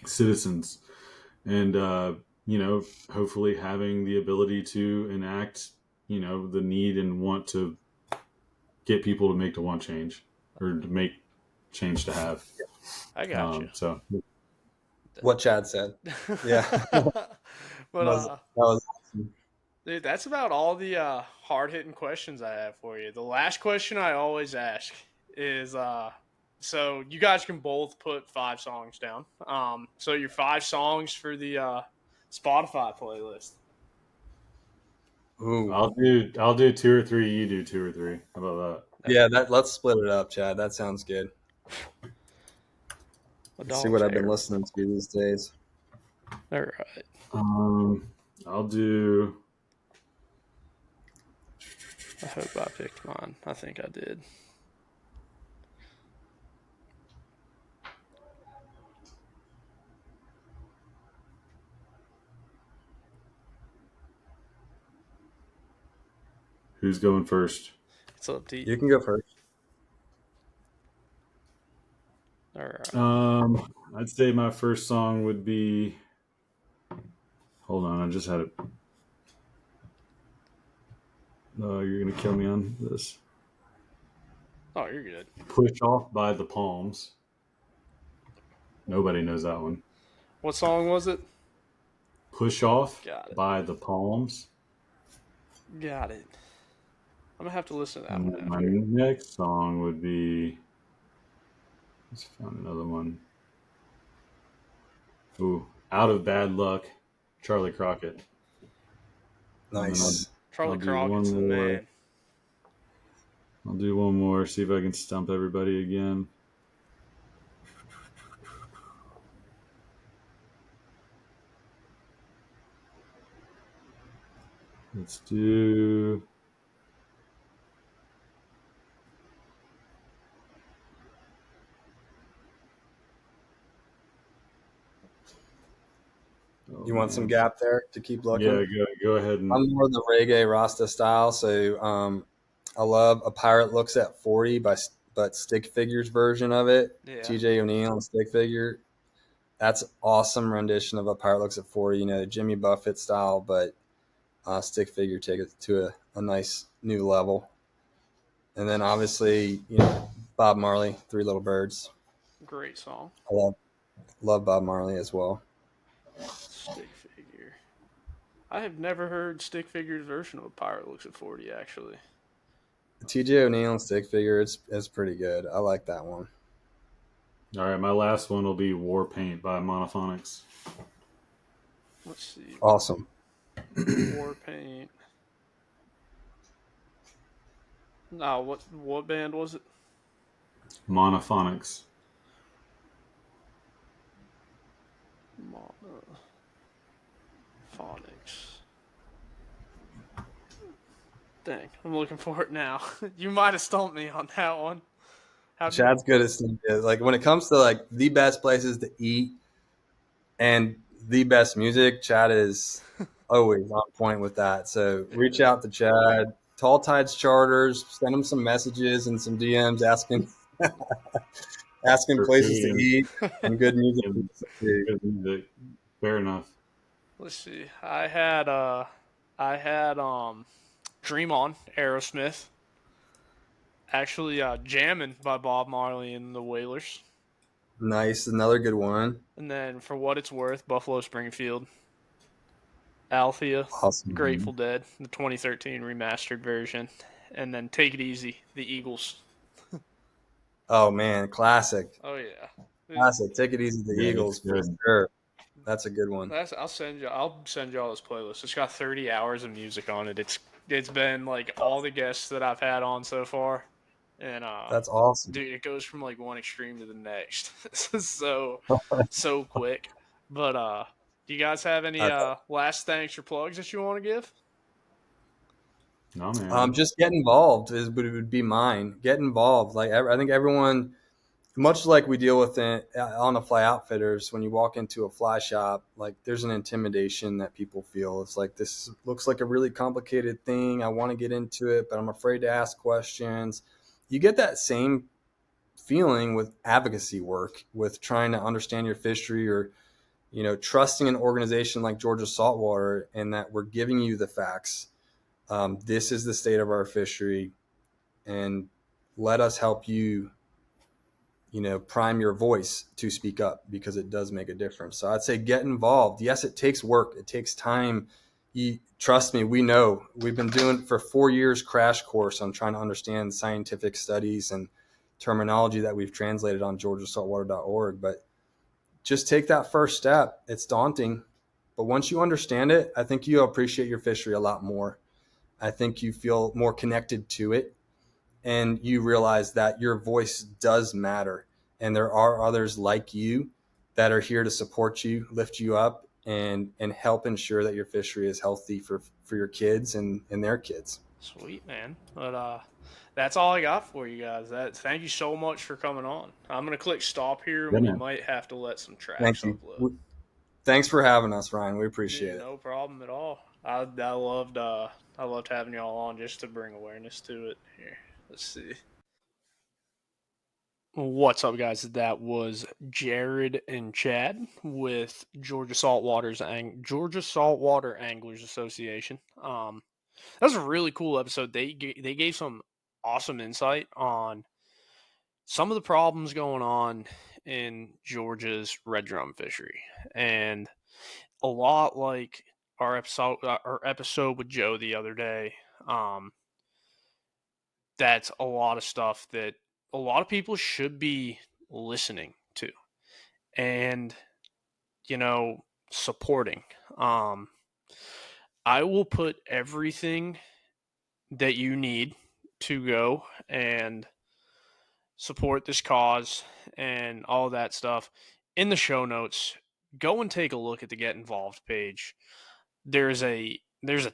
citizens, and, hopefully having the ability to enact, the need and want to get people to want change or to make change to have. I got you. So what Chad said. Yeah. But that was awesome. Dude, that's about all the hard-hitting questions I have for you. The last question I always ask is, so you guys can both put 5 songs down. So your 5 songs for the Spotify playlist. Ooh. I'll do 2 or 3. You do 2 or 3. How about that? Yeah, let's split it up, Chad. That sounds good. Let's see what I've been listening to these days. All right. I'll do. I hope I picked mine. I think I did. Who's going first? It's up to you. You can go first. All right. I'd say my first song would be. Hold on, I just had it. No, you're gonna kill me on this. Oh, you're good. Push Off by the Palms. Nobody knows that one. What song was it? Push Off by the Palms. Got it. I'm going to have to listen to that and one. My next song would be... Let's find another one. Ooh, Out of Bad Luck, Charlie Crockett. Nice. Charlie Crockett's the man. I'll do one more, see if I can stump everybody again. Let's do... You want some gap there to keep looking? Yeah, go ahead. I'm more the reggae Rasta style, so I love A Pirate Looks at 40 but Stick Figure's version of it. Yeah. TJ O'Neill and Stick Figure. That's awesome rendition of A Pirate Looks at 40, Jimmy Buffett style, but Stick Figure take it to a nice new level. And then obviously, Bob Marley, Three Little Birds. Great song. I love Bob Marley as well. Stick Figure. I have never heard Stick Figure's version of A Pirate Looks at 40, actually. TJ O'Neill and Stick Figure, it's pretty good. I like that one. All right, my last one will be War Paint by Monophonics. Let's see. Awesome. War Paint. No, what band was it? Monophonics. Monophonics. Dang, I'm looking for it now. You might have stumped me on that one. Chad's good at stuff. Like when it comes to like the best places to eat and the best music, Chad is always on point with that. So reach out to Chad. Tall Tides Charters, send him some messages and some DMs asking places to eat and good music. Good music. Fair enough. Let's see. I had Dream On, Aerosmith. Actually, Jammin' by Bob Marley and the Wailers. Nice. Another good one. And then For What It's Worth, Buffalo Springfield. Althea, Awesome. Grateful Dead, the 2013 remastered version, and then Take It Easy, the Eagles. Oh man, classic. Oh yeah, Classic. Take it easy, the Yeah, that's Eagles for good. sure. That's a good one. I'll send you. I'll send you all this playlist. It's got 30 hours of music on it. It's been like all the guests that I've had on so far, and That's awesome. dude, it goes from like one extreme to the next. So quick. But do you guys have any last thanks or plugs that you want to give? No, man. Just get involved would be mine. Get involved. Like I think everyone, much like we deal with it on the fly outfitters, when you walk into a fly shop, like there's an intimidation that people feel. It's like, this looks like a really complicated thing. I want to get into it, but I'm afraid to ask questions. You get that same feeling with advocacy work, with trying to understand your fishery, or trusting an organization like Georgia Saltwater, and that we're giving you the facts. This is the state of our fishery, and let us help you, prime your voice to speak up, because it does make a difference. So I'd say get involved. Yes, it takes work. It takes time. Trust me, we know. We've been doing for 4 years crash course on trying to understand scientific studies and terminology that we've translated on georgiasaltwater.org. But just take that first step. It's daunting, but once you understand it, I think you'll appreciate your fishery a lot more. I think you feel more connected to it, and you realize that your voice does matter. And there are others like you that are here to support you, lift you up, and help ensure that your fishery is healthy for your kids and their kids. Sweet, man. But that's all I got for you guys. Thank you so much for coming on. I'm gonna click stop here, Yeah, and we man. might have to let some tracks Thank you. upload. Thanks for having us, Ryan. We appreciate Yeah, it. no problem at all. I loved having y'all on just to bring awareness to it. Here, let's see. What's up, guys? That was Jared and Chad with Georgia Saltwater Anglers Association. That was a really cool episode. They gave some awesome insight on some of the problems going on in Georgia's red drum fishery, and a lot like our episode with Joe the other day. Um, that's a lot of stuff that a lot of people should be listening to and supporting. Um, I will put everything that you need to go and support this cause and all that stuff in the show notes. Go and take a look at the Get Involved page. There's a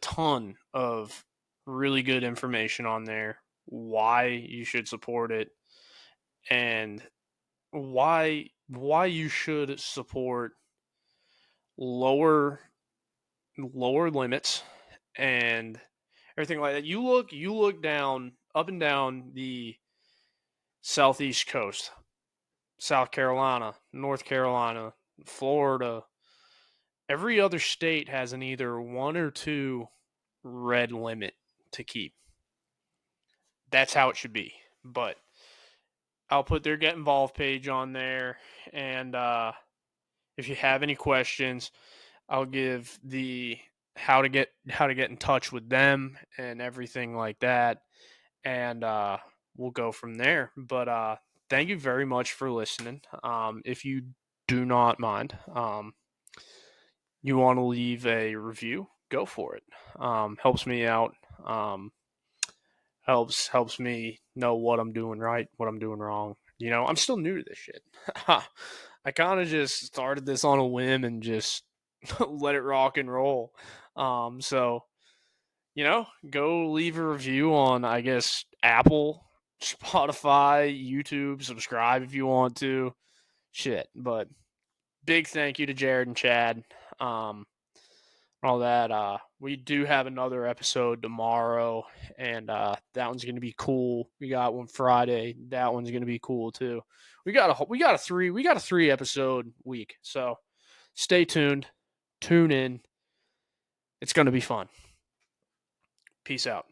ton of really good information on there, why you should support it, and why you should support lower limits and everything like that. You look down, up and down the southeast coast, South Carolina, North Carolina, Florida. Every other state has an either 1 or 2 red limit to keep. That's how it should be. But I'll put their Get Involved page on there, and if you have any questions, I'll give the how to get in touch with them and everything like that, and we'll go from there. But thank you very much for listening. If you do not mind, you want to leave a review, go for it. Helps me out. Helps me know what I'm doing right, what I'm doing wrong. I'm still new to this shit. I kind of just started this on a whim and just let it rock and roll. So go leave a review on, I guess, Apple, Spotify, YouTube. Subscribe if you want to. Shit, but big thank you to Jared and Chad. All that. We do have another episode tomorrow, and that one's gonna be cool. We got one Friday. That one's gonna be cool too. We got a 3 episode week. So stay tuned. Tune in. It's gonna be fun. Peace out.